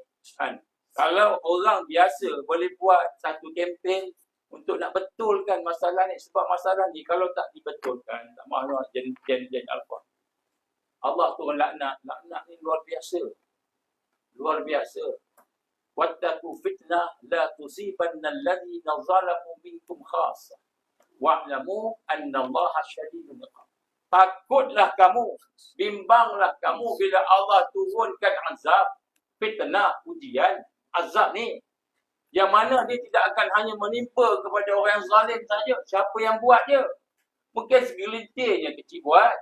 kalau orang biasa boleh buat satu kempen untuk nak betulkan masalah ni, sebab masalah ni kalau tak dibetulkan, tak mahu jadi alfa. Allah tu laknat ni luar biasa. Luar biasa. Wattaqu fitnah la tusibanna alladhina zalamu minkum khassa. Wa'lamu anna Allaha syadidul iqab. Takutlah kamu, bimbanglah kamu bila Allah turunkan azab, fitnah, ujian, azab ni. Yang mana dia tidak akan hanya menimpa kepada orang yang zalim saja. Siapa yang buat dia? Mungkin segelintir yang kecil buat.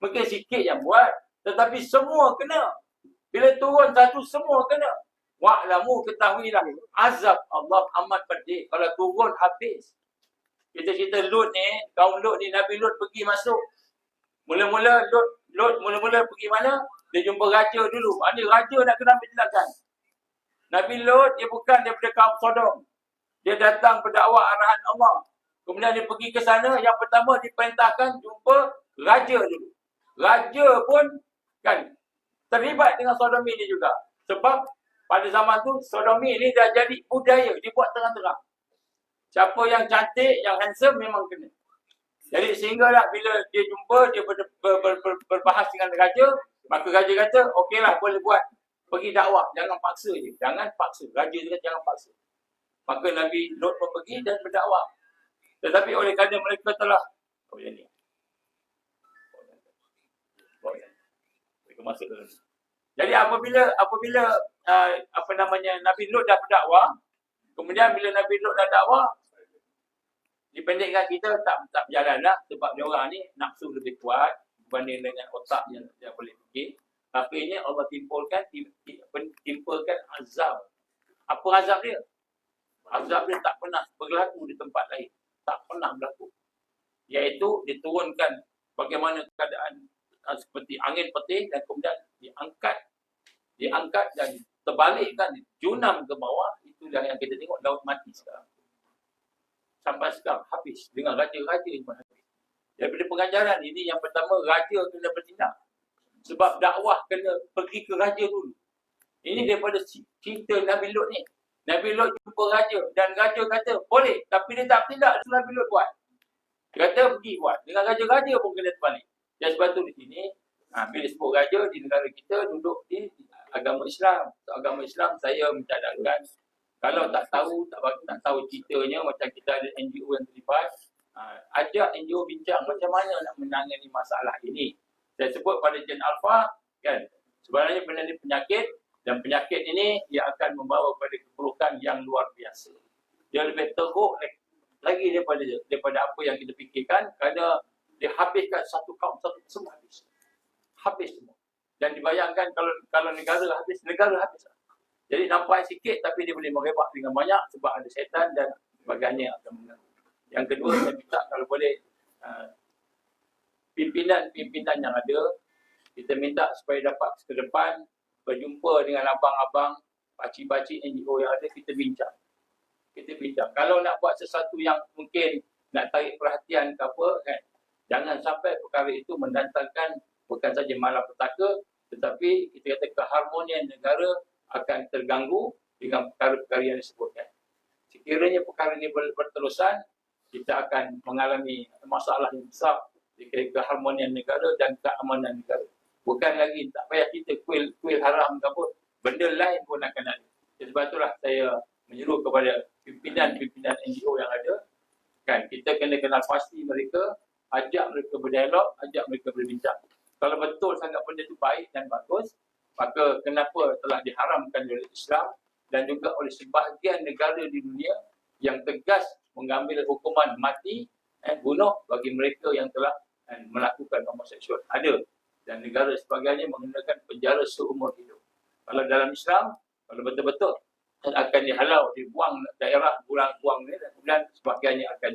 Mungkin sikit yang buat. Tetapi semua kena. Bila turun satu, semua kena. Wa'lamu, ketahuilah. Azab Allah amat pedih. Kalau turun, habis. Kita cerita Lut ni, kaum Lut ni, Nabi Lut pergi masuk. Mula-mula Lut pergi mana? Dia jumpa raja dulu. Ada raja nak kena ambil tindakan. Nabi Lut dia bukan daripada kaum Sodom. Dia datang berdakwa arahan Allah. Kemudian dia pergi ke sana, yang pertama diperintahkan jumpa raja dulu. Raja pun terlibat dengan sodomi ni juga. Sebab pada zaman tu sodomi ni dah jadi budaya, dibuat terang-terang. Siapa yang cantik, yang handsome memang kena. Jadi sehinggalah bila dia jumpa, dia berbahas dengan raja, maka raja kata, okeylah boleh buat. Pergi dakwah, jangan paksa je. Jangan paksa. Raja dia kata jangan paksa. Maka Nabi Lut pun pergi dan berdakwah. Tetapi oleh kerana mereka telah mereka masuk dalam. Jadi apabila Nabi Lut dah berdakwah, kemudian bila Nabi Lut dah dakwah, dipendekkan kita tak berjalan lah sebab dia orang ni nafsu lebih kuat berbanding dengan otak yang dia boleh fikir. Akhirnya Allah timpulkan azab. Apa azab dia? Azab dia tak pernah berlaku di tempat lain. Tak pernah berlaku. Iaitu diturunkan bagaimana keadaan seperti angin petir dan kemudian diangkat dan terbalikkan, junam ke bawah. Itulah yang kita tengok laut mati sekarang. Sampai sekarang habis dengan raja-raja yang habis. Daripada pengajaran ini yang pertama, raja kena bertindak. Sebab dakwah kena pergi ke raja dulu. Ini daripada cerita Nabi Lut ni. Nabi Lut jumpa raja dan raja kata boleh, tapi dia tak bertindak. Itu Nabi Lut buat. Dia kata pergi buat. Dengan raja-raja pun kena terbalik. Dan sebab tu di sini, bila sebut raja di negara kita duduk di agama Islam. Agama Islam saya mencadangkan, kalau tak tahu ceritanya, macam kita ada NGO yang terlibat, ajak NGO bincang macam mana nak menangani masalah ini. Saya sebut pada Gen Alpha, kan, sebenarnya benda ni penyakit, dan penyakit ini dia akan membawa pada keburukan yang luar biasa. Dia lebih teruk lagi daripada apa yang kita fikirkan, kerana dia habiskan satu kaum, satu semua habis. Habis semua. Dan dibayangkan kalau negara habis, negara habis. Jadi nampak sikit tapi dia boleh merebak dengan banyak sebab ada syaitan dan sebagainya akan mengganggu. Yang kedua, saya minta kalau boleh pimpinan yang ada, kita minta supaya dapat ke depan berjumpa dengan abang-abang, pakcik-pakcik NGO yang ada, kita bincang. Kalau nak buat sesuatu yang mungkin nak tarik perhatian ke apa, kan, jangan sampai perkara itu mendatangkan bukan saja malapetaka, tetapi kita kata keharmonian negara akan terganggu dengan perkara-perkara yang disebutkan. Sekiranya perkara ini berterusan, kita akan mengalami masalah yang besar di keharmonian negara dan keamanan negara. Bukan lagi, tak payah kita kuil haram ke apa, benda lain pun akan ada. Sebab itulah saya menyeru kepada pimpinan NGO yang ada, kan, kita kena kenal pasti mereka, ajak mereka berdialog, ajak mereka berbincang. Kalau betul sangat benda itu baik dan bagus, maka kenapa telah diharamkan oleh Islam dan juga oleh sebahagian negara di dunia yang tegas mengambil hukuman mati, bunuh bagi mereka yang telah melakukan homoseksual. Ada. Dan negara sebagainya mengenakan penjara seumur hidup. Kalau dalam Islam, kalau betul-betul akan dihalau, dibuang daerah, buang ni, dan kemudian sebagainya akan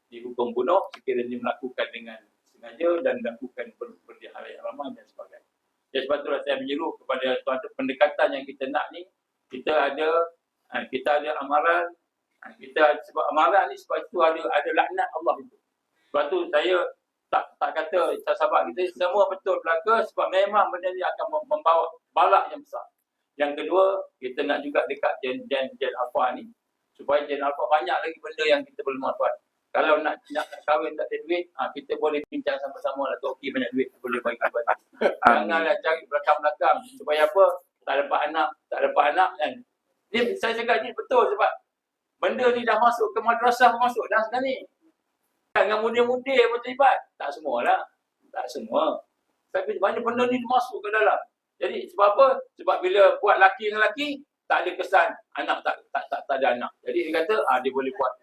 dihukum bunuh sekiranya melakukan dengan sengaja dan melakukan berdihalai-halaman dan sebagainya. Jadi sebab itulah saya menyeru kepada tuan-tuan, pendekatan yang kita nak ni, kita ada amaran, sebab amaran ni sebab itu ada laknat Allah itu. Sebab tu saya tak kata sahabat kita semua betul belaka, sebab memang benda ni akan membawa balak yang besar. Yang kedua, kita nak juga dekat Gen Alpha ni, supaya Gen Alpha banyak lagi benda yang kita boleh manfaat. Kalau nak kahwin tak ada duit, kita boleh bincang sama-sama lah. Okey, banyak duit, boleh bagi kepada. Janganlah cari belakang-belakang. Supaya apa? Tak dapat anak kan. Ni saya cakap ni betul sebab benda ni dah masuk ke madrasah, masuk dah sekarang ni. Dengan muda-muda pun terlibat. Tak semualah. Tak semua. Tapi banyak benda ni masuk ke dalam. Jadi sebab apa? Sebab bila buat laki dengan laki, tak ada kesan anak tak ada anak. Jadi dia kata, dia boleh buat.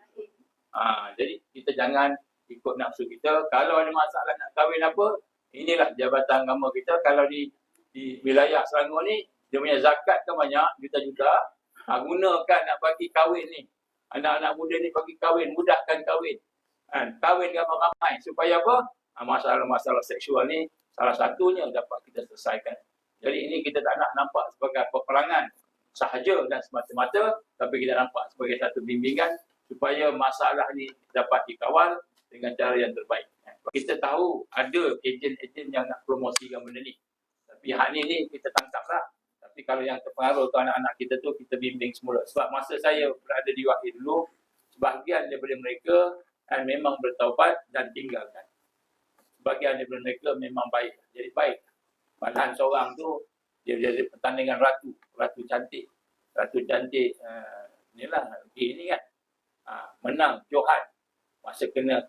Jadi kita jangan ikut nafsu kita. Kalau ada masalah nak kahwin apa, inilah jabatan agama kita. Kalau di wilayah Selangor ni, dia punya zakat kan banyak, juta-juta. Gunakan nak bagi kahwin ni. Anak-anak muda ni bagi kahwin, mudahkan kahwin. Kahwin ramai-ramai. Supaya apa? Masalah-masalah seksual ni salah satunya dapat kita selesaikan. Jadi ini kita tak nak nampak sebagai peperangan sahaja dan semata-mata, tapi kita nampak sebagai satu bimbingan supaya masalah ni dapat dikawal dengan cara yang terbaik. Kita tahu ada ejen-ejen yang nak promosikan benda ni. Tapi hak ni kita tangkaplah. Tapi kalau yang terpengaruh tu anak-anak kita tu, kita bimbing semula. Sebab masa saya berada di Wahid dulu, sebahagian daripada mereka memang bertaubat dan tinggalkan. Sebahagian daripada mereka memang baik. Jadi baik. Malahan seorang tu, dia jadi pertandingan ratu. Ratu cantik. Ratu cantik, inilah, ni kan. Menang, Johan. Masa kena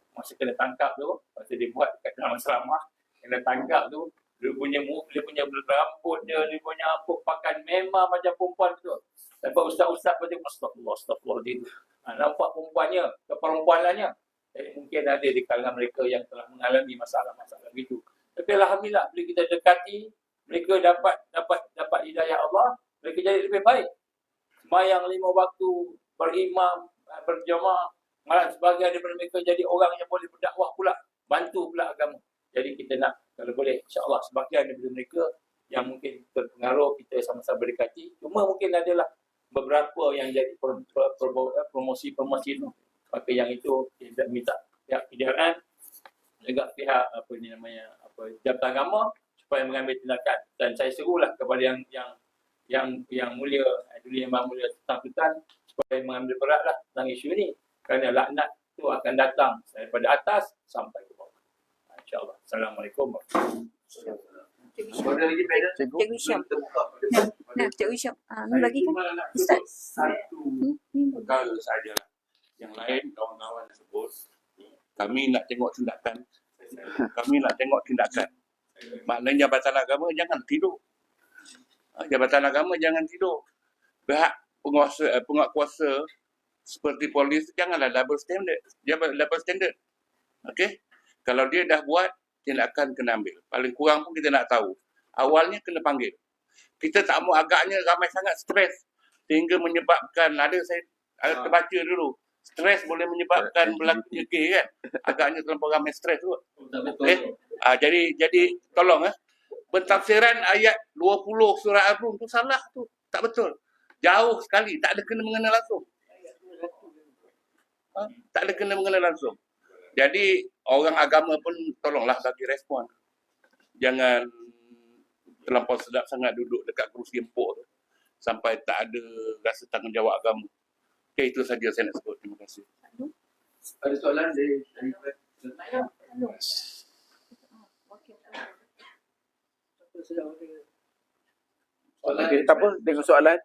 tangkap tu, masa dia buat kat dalam asrama, kena tangkap tu, dia punya rambut dia punya apa, pakai memang macam perempuan tu. Lepas ustaz-ustaz macam astagfirullah dia tu. Nampak perempuannya, keperempuanannya. Jadi mungkin ada di kalangan mereka yang telah mengalami masalah-masalah begitu. Tapi alhamdulillah bila kita dekati, mereka dapat hidayah Allah, mereka jadi lebih baik. Sembahyang 5 waktu, berimam, berjamaah, malah sebagian daripada mereka jadi orang yang boleh berdakwah pula, bantu pula agama. Jadi kita nak, kalau boleh, insya-Allah sebagian daripada mereka yang mungkin terpengaruh, kita sama-sama berdekati. Cuma mungkin adalah beberapa yang jadi promosi-promosi itu. Maka yang itu kita minta pihak PDRN, juga pihak Jabatan Agama supaya mengambil tindakan. Dan saya serulah kepada yang mulia, Duli Imam Mulia Sultan supaya mengambil beratlah tentang isu ini. Kerana laknat itu akan datang daripada atas sampai ke bawah. InsyaAllah. Assalamualaikum warahmatullahi wabarakatuh. Cikgu Syam. Cikgu Syam. Lagi kan? Ustaz. Satu perkara sajalah. Yang lain kawan-kawan sebut, kami nak tengok tindakan. Maknanya Jabatan Agama jangan tidur. Jabatan Agama jangan tidur. Pihak penguasa seperti polis janganlah double standard. Okey? Kalau dia dah buat, tindakan kena ambil. Paling kurang pun kita nak tahu. Awalnya kena panggil. Kita tak mau agaknya ramai sangat stres sehingga menyebabkan, saya terbaca dulu, stres boleh menyebabkan berlakunya gay kan. Agaknya terlampau ramai stres tu. Jadi tolong pentafsiran ayat 20 surah Ar-Rum tu salah tu. Tak betul. Jauh sekali, tak ada kena-mengena langsung. Tak ada kena-mengena langsung. Jadi orang agama pun tolonglah bagi respon. Jangan terlampau sedap sangat duduk dekat kerusi empuk tu sampai tak ada rasa tanggungjawab agama. Okay, itu saja saya nak sebut. Terima kasih. Ada soalan dari Okey, tak apa, dengan soalan.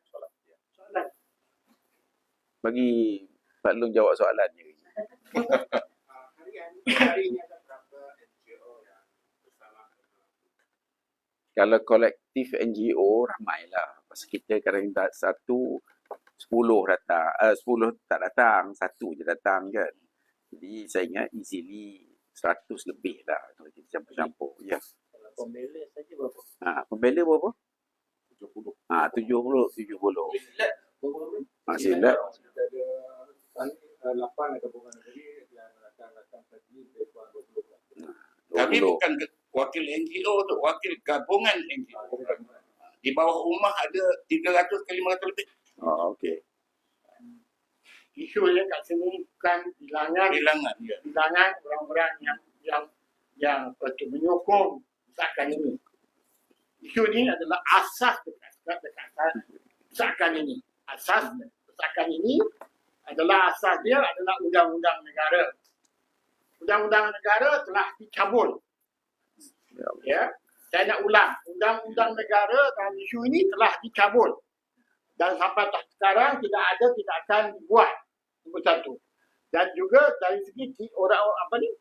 Bagi Pak Long jawab soalannya. Hari ini ada berapa NGO yang bersama? Kalau kolektif NGO ramailah. Pasal kita kadang tak 10 datang, 10 tak datang, 1 je datang kan. Jadi saya ingat easily 100 lebih lah kalau kita campur-campur. Ya. Kalau pembela saja berapa? Pembela berapa? 70. 70. Silat. Ada 8 ada bukan negeri yang rakan-rakan tadi lebih kurang 20. Kami bukan wakil NGO tu, wakil gabungan NGO. Di bawah rumah ada 300 ke 500 lebih. Okey. Isu yang kat sini bukan bilangan orang-orang yang menyokong desakan ini. Isu ini adalah asas desakan ini. Asas desakan ini adalah undang-undang negara. Undang-undang negara telah dicabut. Ya, saya nak ulang. Undang-undang negara dalam isu ini telah dicabut. Dan sampai sekarang tidak akan dibuat. Nombor satu. Dan juga dari segi orang-orang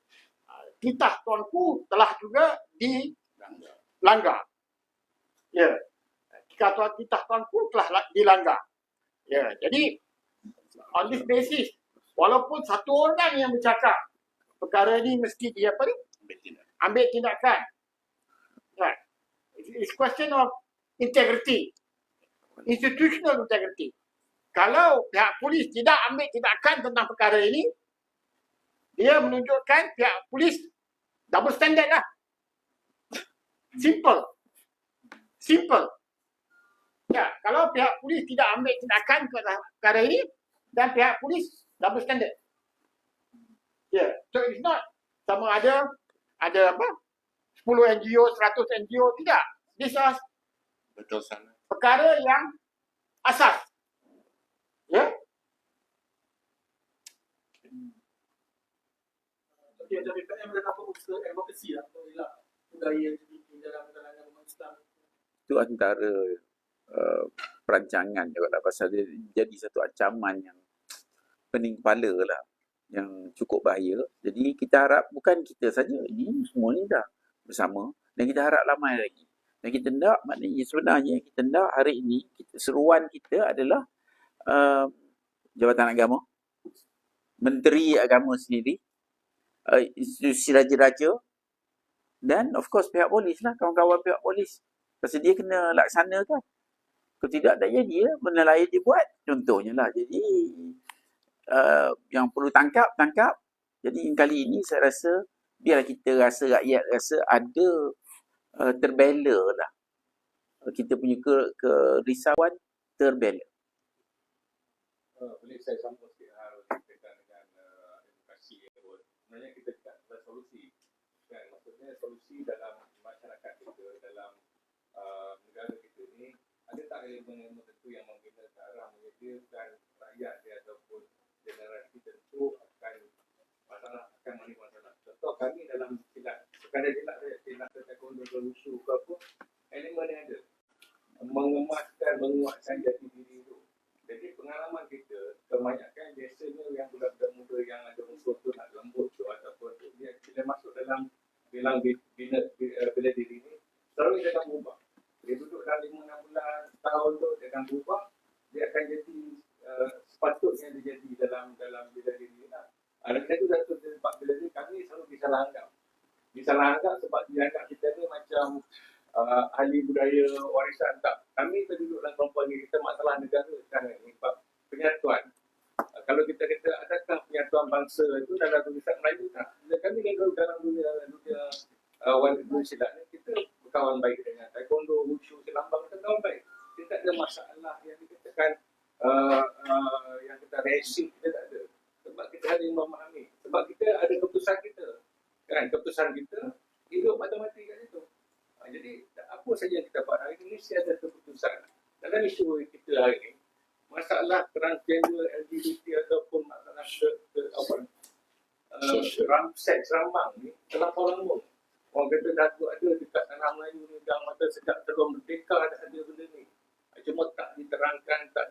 titah tuanku telah juga dilanggar. Ya. Titah tuanku telah dilanggar. Ya, jadi on this basis, walaupun satu orang yang bercakap perkara ini mesti dia ambil tindakan. Right. It's question of integrity. Institutional integrity. Kalau pihak polis tidak ambil tindakan tentang perkara ini, dia menunjukkan pihak polis double standard lah. Simple. Ya, kalau pihak polis tidak ambil tindakan ke perkara ini, dan pihak polis double standard. Ya, so it's not sama ada 10 NGO, 100 NGO, tidak. This is Betul sana. perkara yang asas. Ya? Dia ada BPM dan apa usaha advokasi lah untuk elak budaya LGBT dalam kalangan umat Islam. Itu antara perancangan juga lah, pasal dia jadi satu ancaman yang pening kepala lah, yang cukup bahaya. Jadi kita harap bukan kita saja, ini semua ni dah bersama, dan kita harap ramai lagi. Dan kita hendak, maknanya sebenarnya kita hendak hari ini, seruan kita adalah Jabatan Agama, Menteri Agama sendiri, institusi raja-raja, dan of course pihak polis lah, kawan-kawan pihak polis. Pasal dia kena laksanakan. Kalau tidak, tak jadi lah. Benda lain dia buat. Contohnya lah. Jadi, yang perlu tangkap. Jadi, kali ini saya rasa, biarlah kita rasa, rakyat rasa ada terbela lah. Kita punya kerisauan terbela. Boleh saya sambung sikit hal berkaitan dengan edukasi yang pun. Sebenarnya kita tidak ada solusi. Kan? Maksudnya solusi dalam masyarakat kita, dalam negara kita ni, ada tak elemen tertentu yang membina ke arah menyediakan rakyat dia ataupun generasi tertentu akan menerima masalah. Contoh kami dalam silat, sekadar silat taekwondo berwushu ke apa, elemen yang ada mengemaskan, menguatkan jati diri itu. Jadi pengalaman kita kebanyakan biasanya yang budak-budak muda yang ada unsur tu nak lembut tu ataupun tu, dia bila masuk dalam bilang bila diri ni selalu dia akan berubah. Dia duduk dalam 5-6 bulan, tahun tu dia akan berubah, dia akan jadi sepatutnya dia jadi dalam bila diri ni lah. Ada tu satu sebab bila ni kami selalu disalah anggap sebab dianggap kita ni macam ahli budaya warisan. Tak, kami terduduk dalam kelompok ni, kita masalah negara sekarang ni sebab penyatuan. Kalau kita kata adakah penyatuan bangsa itu dalam tulisan Melayu tak? Kami dalam dunia silat ni kita berkawan baik dengan taekwondo, wushu, selambang, kita kawan baik. Kita tak ada masalah yang dikatakan yang kita racing, kita tak ada. Sebab kita saling memahami. Sebab kita ada keputusan kita. Kan, keputusan kita hidup mati-mati kat situ. Jadi apa saja yang kita buat hari ini mesti ada keputusan. Dalam isu kita hari ini, masalah transgender, LGBT ataupun masalah seks rambang ni terlampau lama. Orang kata dah ada dekat tanah Melayu ni, dah masa sejak sebelum merdeka dah ada benda ni. Cuma tak diterangkan, tak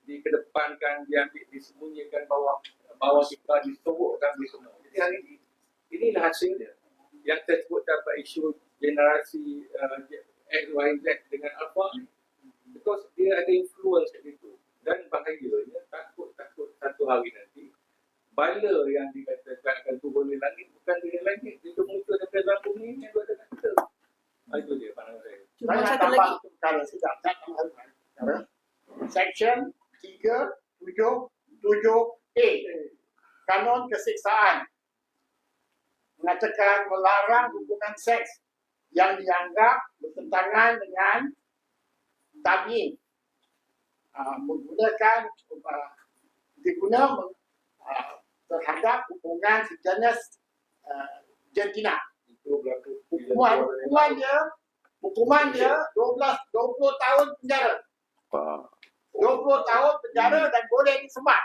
dikedepankan, disembunyikan bawah kita, disorokkan di semua. Jadi hari ini, inilah hasilnya. Yang saya sebut dapat isu generasi X, Y, Z dengan Alpha, because dia ada influence kat situ. Dan bahayanya, takut satu hari nanti, bala yang dikatakan akan turun di langit, bukan dari langit, dia tu muncul daripada dalam bumi yang ada kat kita. Itu dia pandangan saya. Saya nak tambah perkara sekejap. Section 377A Kanun Keseksaan mengatakan melarang hubungan seks yang dianggap bertentangan dengan tabiin, menggunakan terhadap hubungan sejenis jantina. Hukuman dia 20 tahun penjara. 20 tahun penjara dan boleh disemat.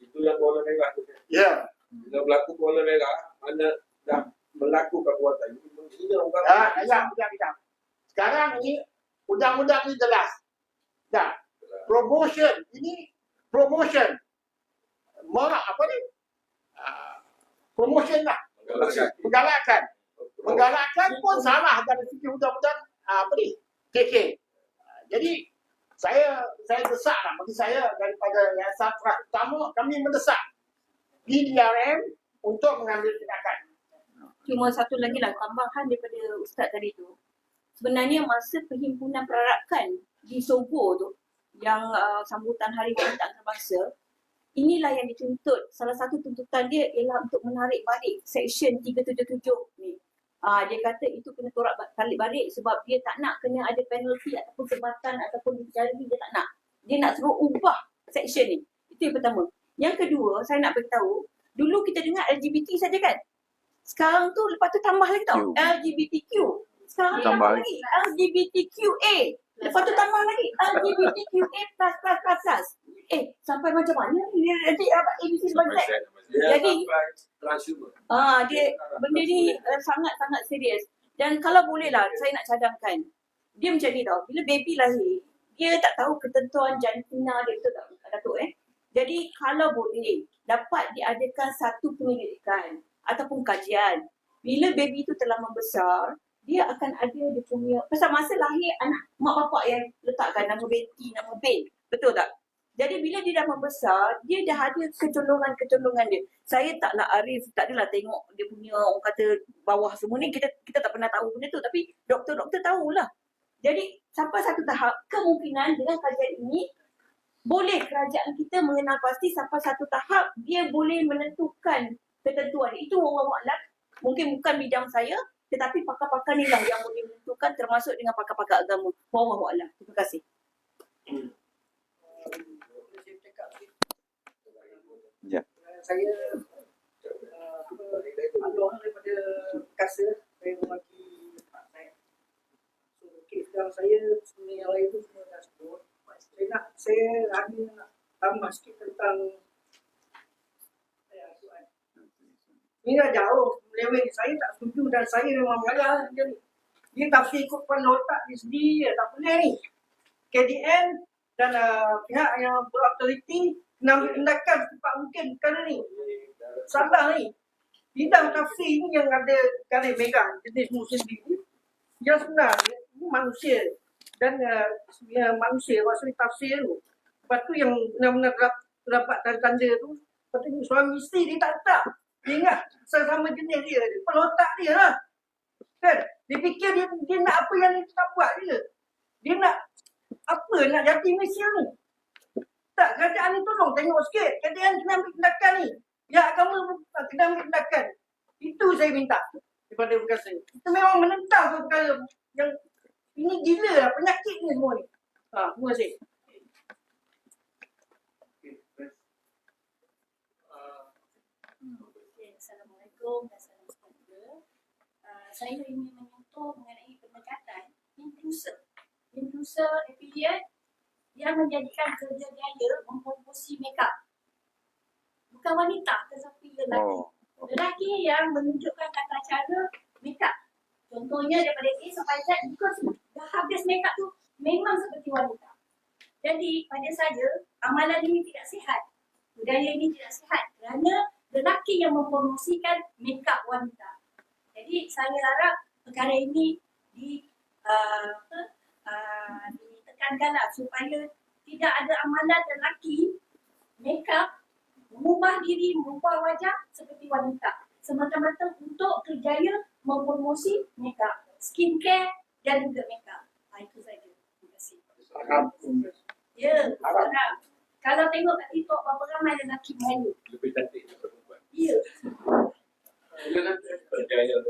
Itu yang bola merah tu. Ya. Bila berlaku bola merah, mana dah berlaku perbuatan. Ini orang Kejap. Sekarang ni undang-undang ni jelas. Dah. Promotion ini promotion. Promotion lah. Menggalakkan pun salah dari segi undang-undang KK. Jadi saya desak lah, bagi saya daripada Yayasan Perak Utama, kami mendesak PDRM untuk mengambil tindakan. Cuma satu lagi lah tambahan daripada Ustaz tadi tu. Sebenarnya masa perhimpunan perarakan di Sogo tu, yang sambutan Hari Wanita Antarabangsa, inilah yang dituntut. Salah satu tuntutan dia ialah untuk menarik balik Seksyen 377 ni. Dia kata itu kena tarik balik sebab dia tak nak kena ada penalti ataupun sebatan ataupun bicara dia tak nak. Dia nak suruh ubah seksyen ni. Itu yang pertama. Yang kedua, saya nak beritahu, dulu kita dengar LGBT saja kan? Sekarang tu lepas tu tambah lagi tau, LGBTQ. Sekarang tambah lagi LGBTQA. Lepas tu tambah lagi LGBTQA++++. Sampai macam mana ni? Dia nanti ABC sebagai Z. Jadi dia benda ni sangat-sangat serius. Dan kalau boleh lah, saya nak cadangkan. Dia macam ni tau. Bila baby lahir, dia tak tahu ketentuan jantina dia, betul tak Datuk Jadi kalau boleh, dapat diadakan satu penyelidikan ataupun kajian. Bila baby tu telah membesar, dia akan ada dia punya, pasal masa lahir anak mak bapak yang letakkan nama Betty, nama Ben. Betul tak? Jadi bila dia dah membesar, dia dah ada kecolongan-kecolongan dia. Saya taklah arif, tak adalah tengok dia punya orang kata bawah semua ni, kita tak pernah tahu benda tu. Tapi doktor-doktor tahulah. Jadi sampai satu tahap, kemungkinan dengan kajian ini, boleh kerajaan kita mengenal pasti sampai satu tahap, dia boleh menentukan ketentuan. Itu wallahualam, mungkin bukan bidang saya, tetapi pakar-pakar ni lah yang boleh menentukan, termasuk dengan pakar-pakar agama. Wallahualam. Terima kasih. Ya. Saya Allah daripada perkasa, saya mewakili Pak Said. So, sekarang saya sebenarnya yang lain tu semua dah sebut. Saya hanya nak tambah sikit tentang soalan. Ini dah jauh melewat. Saya tak setuju dan saya memang marah dia ni. Dia tafsir ikut kepala otak dia sendiri, tak boleh ni. KDN dan pihak yang berautoriti kena ambil tindakan secepat mungkin perkara ni. Salah ni. Bidang tafsir ni yang ada garis merah jenis muslim ni. Yang sebenarnya ini manusia dan manusia maksudnya tafsir tu. Lepas tu yang benar-benar terdapat tanda-tanda tu, seperti suami isteri dia tak letak. Dia ingat sesama jenis dia, kepala otak dia lah. Kan? Dia fikir dia nak apa yang dia tak buat je. Dia nak apa, nak jadi Malaysia ni. Tak, kerajaan ni tolong tengok sikit. Kerajaan kena ambil tindakan ni. Ya, agama kena ambil tindakan. Itu saya minta daripada perkasa. Kita memang menentang perkara yang ini gila lah, penyakit ni semua ni. Terima kasih. Assalamualaikum dan salam sejahtera. Saya ingin menyentuh mengenai pendekatan induser affiliate yang menjadikan kerja dia mempromosi makeup. Bukan wanita tetapi lelaki. Lelaki yang menunjukkan tata cara makeup. Contohnya daripada A sampai Z, because dah habis makeup tu memang seperti wanita. Jadi pada saya amalan ini tidak sihat. Budaya ini tidak sihat kerana lelaki yang mempromosikan makeup wanita. Jadi saya harap perkara ini ditekankanlah supaya tidak ada amalan lelaki makeup mengubah diri, mengubah wajah seperti wanita. Semata-mata untuk kerjaya mempromosi makeup, skincare dan juga makeup. Itu saja. Terima kasih. Ya, harap. Kalau tengok kat TikTok berapa ramai lelaki Melayu. Lebih cantik daripada perempuan. Ya. Berjaya.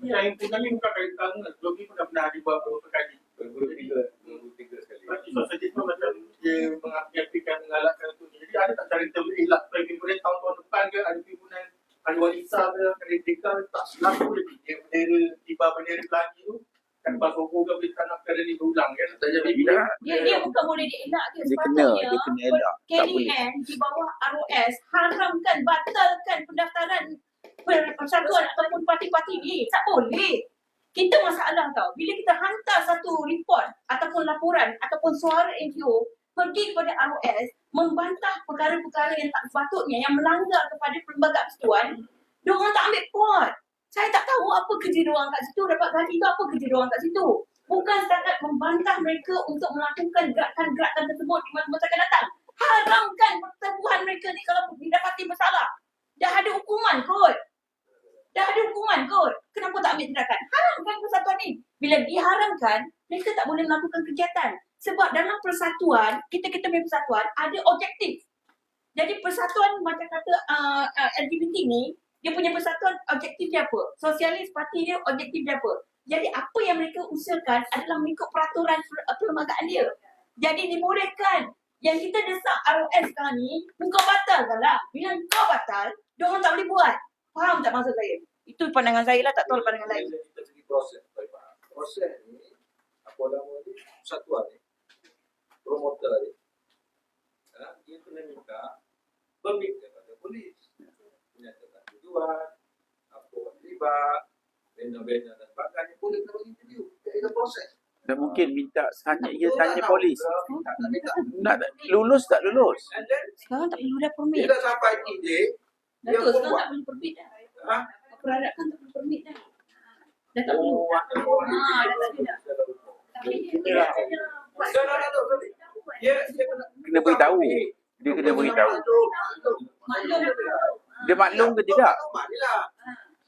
Yang kali bukan kali pertama, sebelum ni pernah dibuat beberapa kali. 2003 sekali. Sosialisme macam dia mengaplikan, mengalahkan tu. Jadi ada tak cara kita elak supaya pimpinan tahun depan ke, ada pimpinan ada wanita ke, ada mereka tak selaku lagi. Dia bendera, tiba bendera pelangi tu, kan Basogo ke boleh tanam perkara ni berulang kan. Dia bukan boleh dielak dia. Dia kena elak. Tak boleh. KDN di bawah ROS haramkan, batalkan pendaftaran persatuan ataupun parti-parti ni. Tak boleh. Kita masalah tau. Bila kita hantar satu report ataupun laporan ataupun suara NGO pergi kepada ROS membantah perkara-perkara yang tak sepatutnya, yang melanggar kepada perlembagaan persatuan, diorang tak ambil pot. Saya tak tahu apa kerja diorang kat situ, dapat gaji tu apa kerja diorang kat situ. Bukan setakat membantah mereka untuk melakukan gerakan-gerakan tersebut di masa-masa akan datang. Haramkan pertubuhan mereka ni kalau didapati masalah. Dah ada hukuman kot. Kenapa tak ambil tindakan? Haramkan persatuan ni. Bila diharamkan, mereka tak boleh melakukan kegiatan. Sebab dalam persatuan, kita punya persatuan ada objektif. Jadi persatuan macam kata LGBT ni, dia punya persatuan objektif dia apa? Sosialis parti dia objektif dia apa? Jadi apa yang mereka usahakan adalah mengikut peraturan perlembagaan dia. Jadi dibolehkan. Yang kita desak ROS sekarang ni, kau batalkan lah. Bila kau batal, diorang tak boleh buat. Faham tak maksud saya? Itu pandangan saya lah, tak tahu pandangan lain. Kita segi proses ni, apa nama dia, persatuan ni, promotor ni, dia kena minta permit daripada polis, menyatakan tujuan, apa orang terlibat, banner-banner dan sebagainya, polis kena bagi interview, dia proses. Dan mungkin tanya polis. Tak. Lulus tak lulus? And then, Sekarang tak perlu dah dia permit. dah sampai titik, dia Datuk, sekarang buat. tak perlu permit dah. Ha? Peradakan tak perlu permit dah. Dah tak perlu. Dah tak ada dah. Tapi Inilah. Dia Kena beritahu. Dia kena beritahu. Dia maklum ke tidak?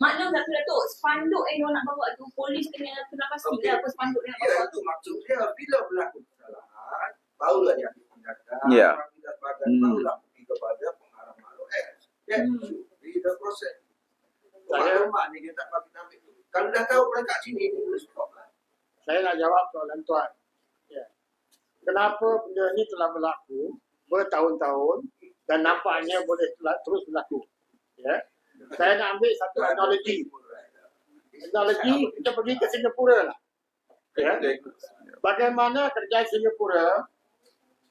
maklum tak tu Datuk, spanduk yang diorang nak bawa tu, polis kena pastikan apa spanduk dia nak Ya, bawa. itu maksud dia. Bila berlaku kesalahan, barulah dia ambil tindakan. Ya. Dan sebagainya, barulah pergi kepada pengarah makhluk S. That should be the process. Maklumat ni dia tak bagi ambil tu. Kalau dah tahu peringkat sini, dia boleh stop lah. Saya nak jawab soalan tuan. Ya. Kenapa benda ni telah berlaku bertahun-tahun dan nampaknya boleh terus berlaku. Ya. Saya nak ambil satu analogi. Analogi, kita pergi ke Singapura lah. Ya. Bagaimana kerajaan Singapura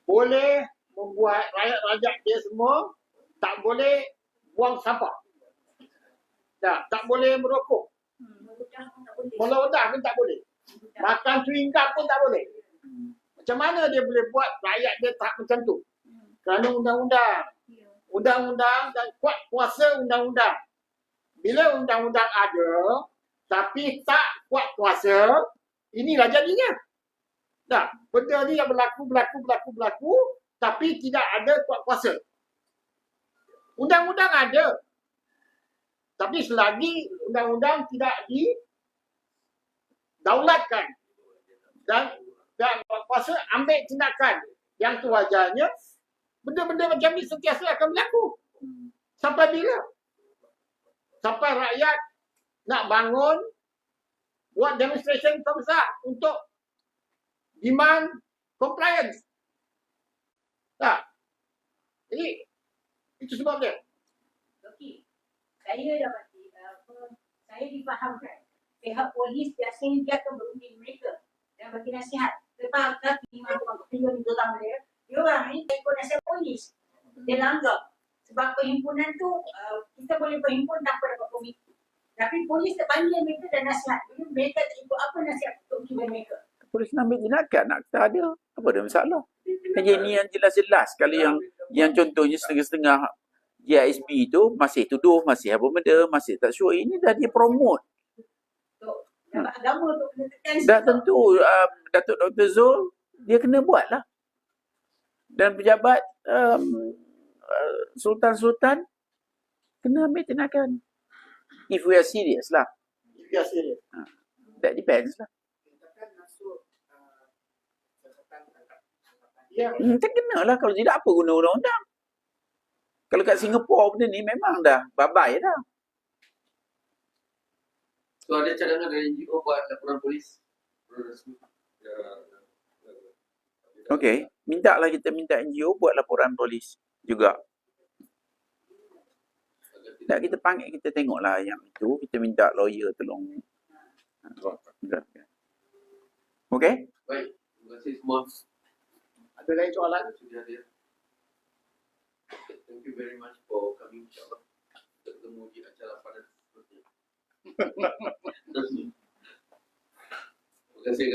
boleh membuat rakyat-rakyat dia semua tak boleh buang sampah. Tak boleh merokok. Melodah pun tak boleh. Makan chewing gum pun tak boleh. Macam mana dia boleh buat rakyat dia tak macam tu? Kerana undang-undang. Undang-undang dan kuat kuasa undang-undang. Bila undang-undang ada, tapi tak kuat kuasa, inilah jadinya. Nah, benda ni yang berlaku, tapi tidak ada kuat kuasa. Undang-undang ada. Tapi selagi undang-undang tidak didaulatkan dan kuat kuasa ambil tindakan yang sewajarnya, benda-benda macam ni sentiasa akan berlaku. Sampai bila? Sampai rakyat nak bangun, buat demonstration besar untuk demand compliance. Tak? Jadi, itu sebab dia. Okey. Saya dapati saya difahamkan pihak polis biasanya dia akan berunding mereka dan bagi nasihat. Tetapi memang dalam dia orang ni ikut nasihat polis. Dia langgar. Sebab perhimpunan tu kita boleh berhimpun tanpa dapat komiti. Tapi polis terpanggil mereka dan nasihat. Jadi mereka tak ikut apa nasihat untuk mereka. Polis nak ambil tindakan, nak kata ada. Apa ada masalah? Jadi ni yang jelas-jelas. Kalau yang contohnya setengah-setengah GISP tu masih tuduh, masih apa benda, masih tak sure. Ini dah dia promote. Dapat agama tu kena tekan. Dah tentu Datuk Dr. Zul, dia kena buat lah. Dan pejabat Sultan-Sultan kena ambil tindakan. If we are serious lah. That depends lah. Ya. Terkena lah. Kalau tidak, apa guna undang-undang? Kalau kat Singapura benda ni memang dah babai dah. So ada cadangan dari NGO buat laporan polis? Okey. Kita minta NGO buat laporan polis juga. Tak, kita panggil, kita tengoklah yang itu. Kita minta lawyer tolong. Okey? Baik, terima kasih semua. Ada lain soalan? Sudah ada. Thank you very much for coming, insyaAllah. Kita bertemu di acara pada seterusnya. Terima kasih.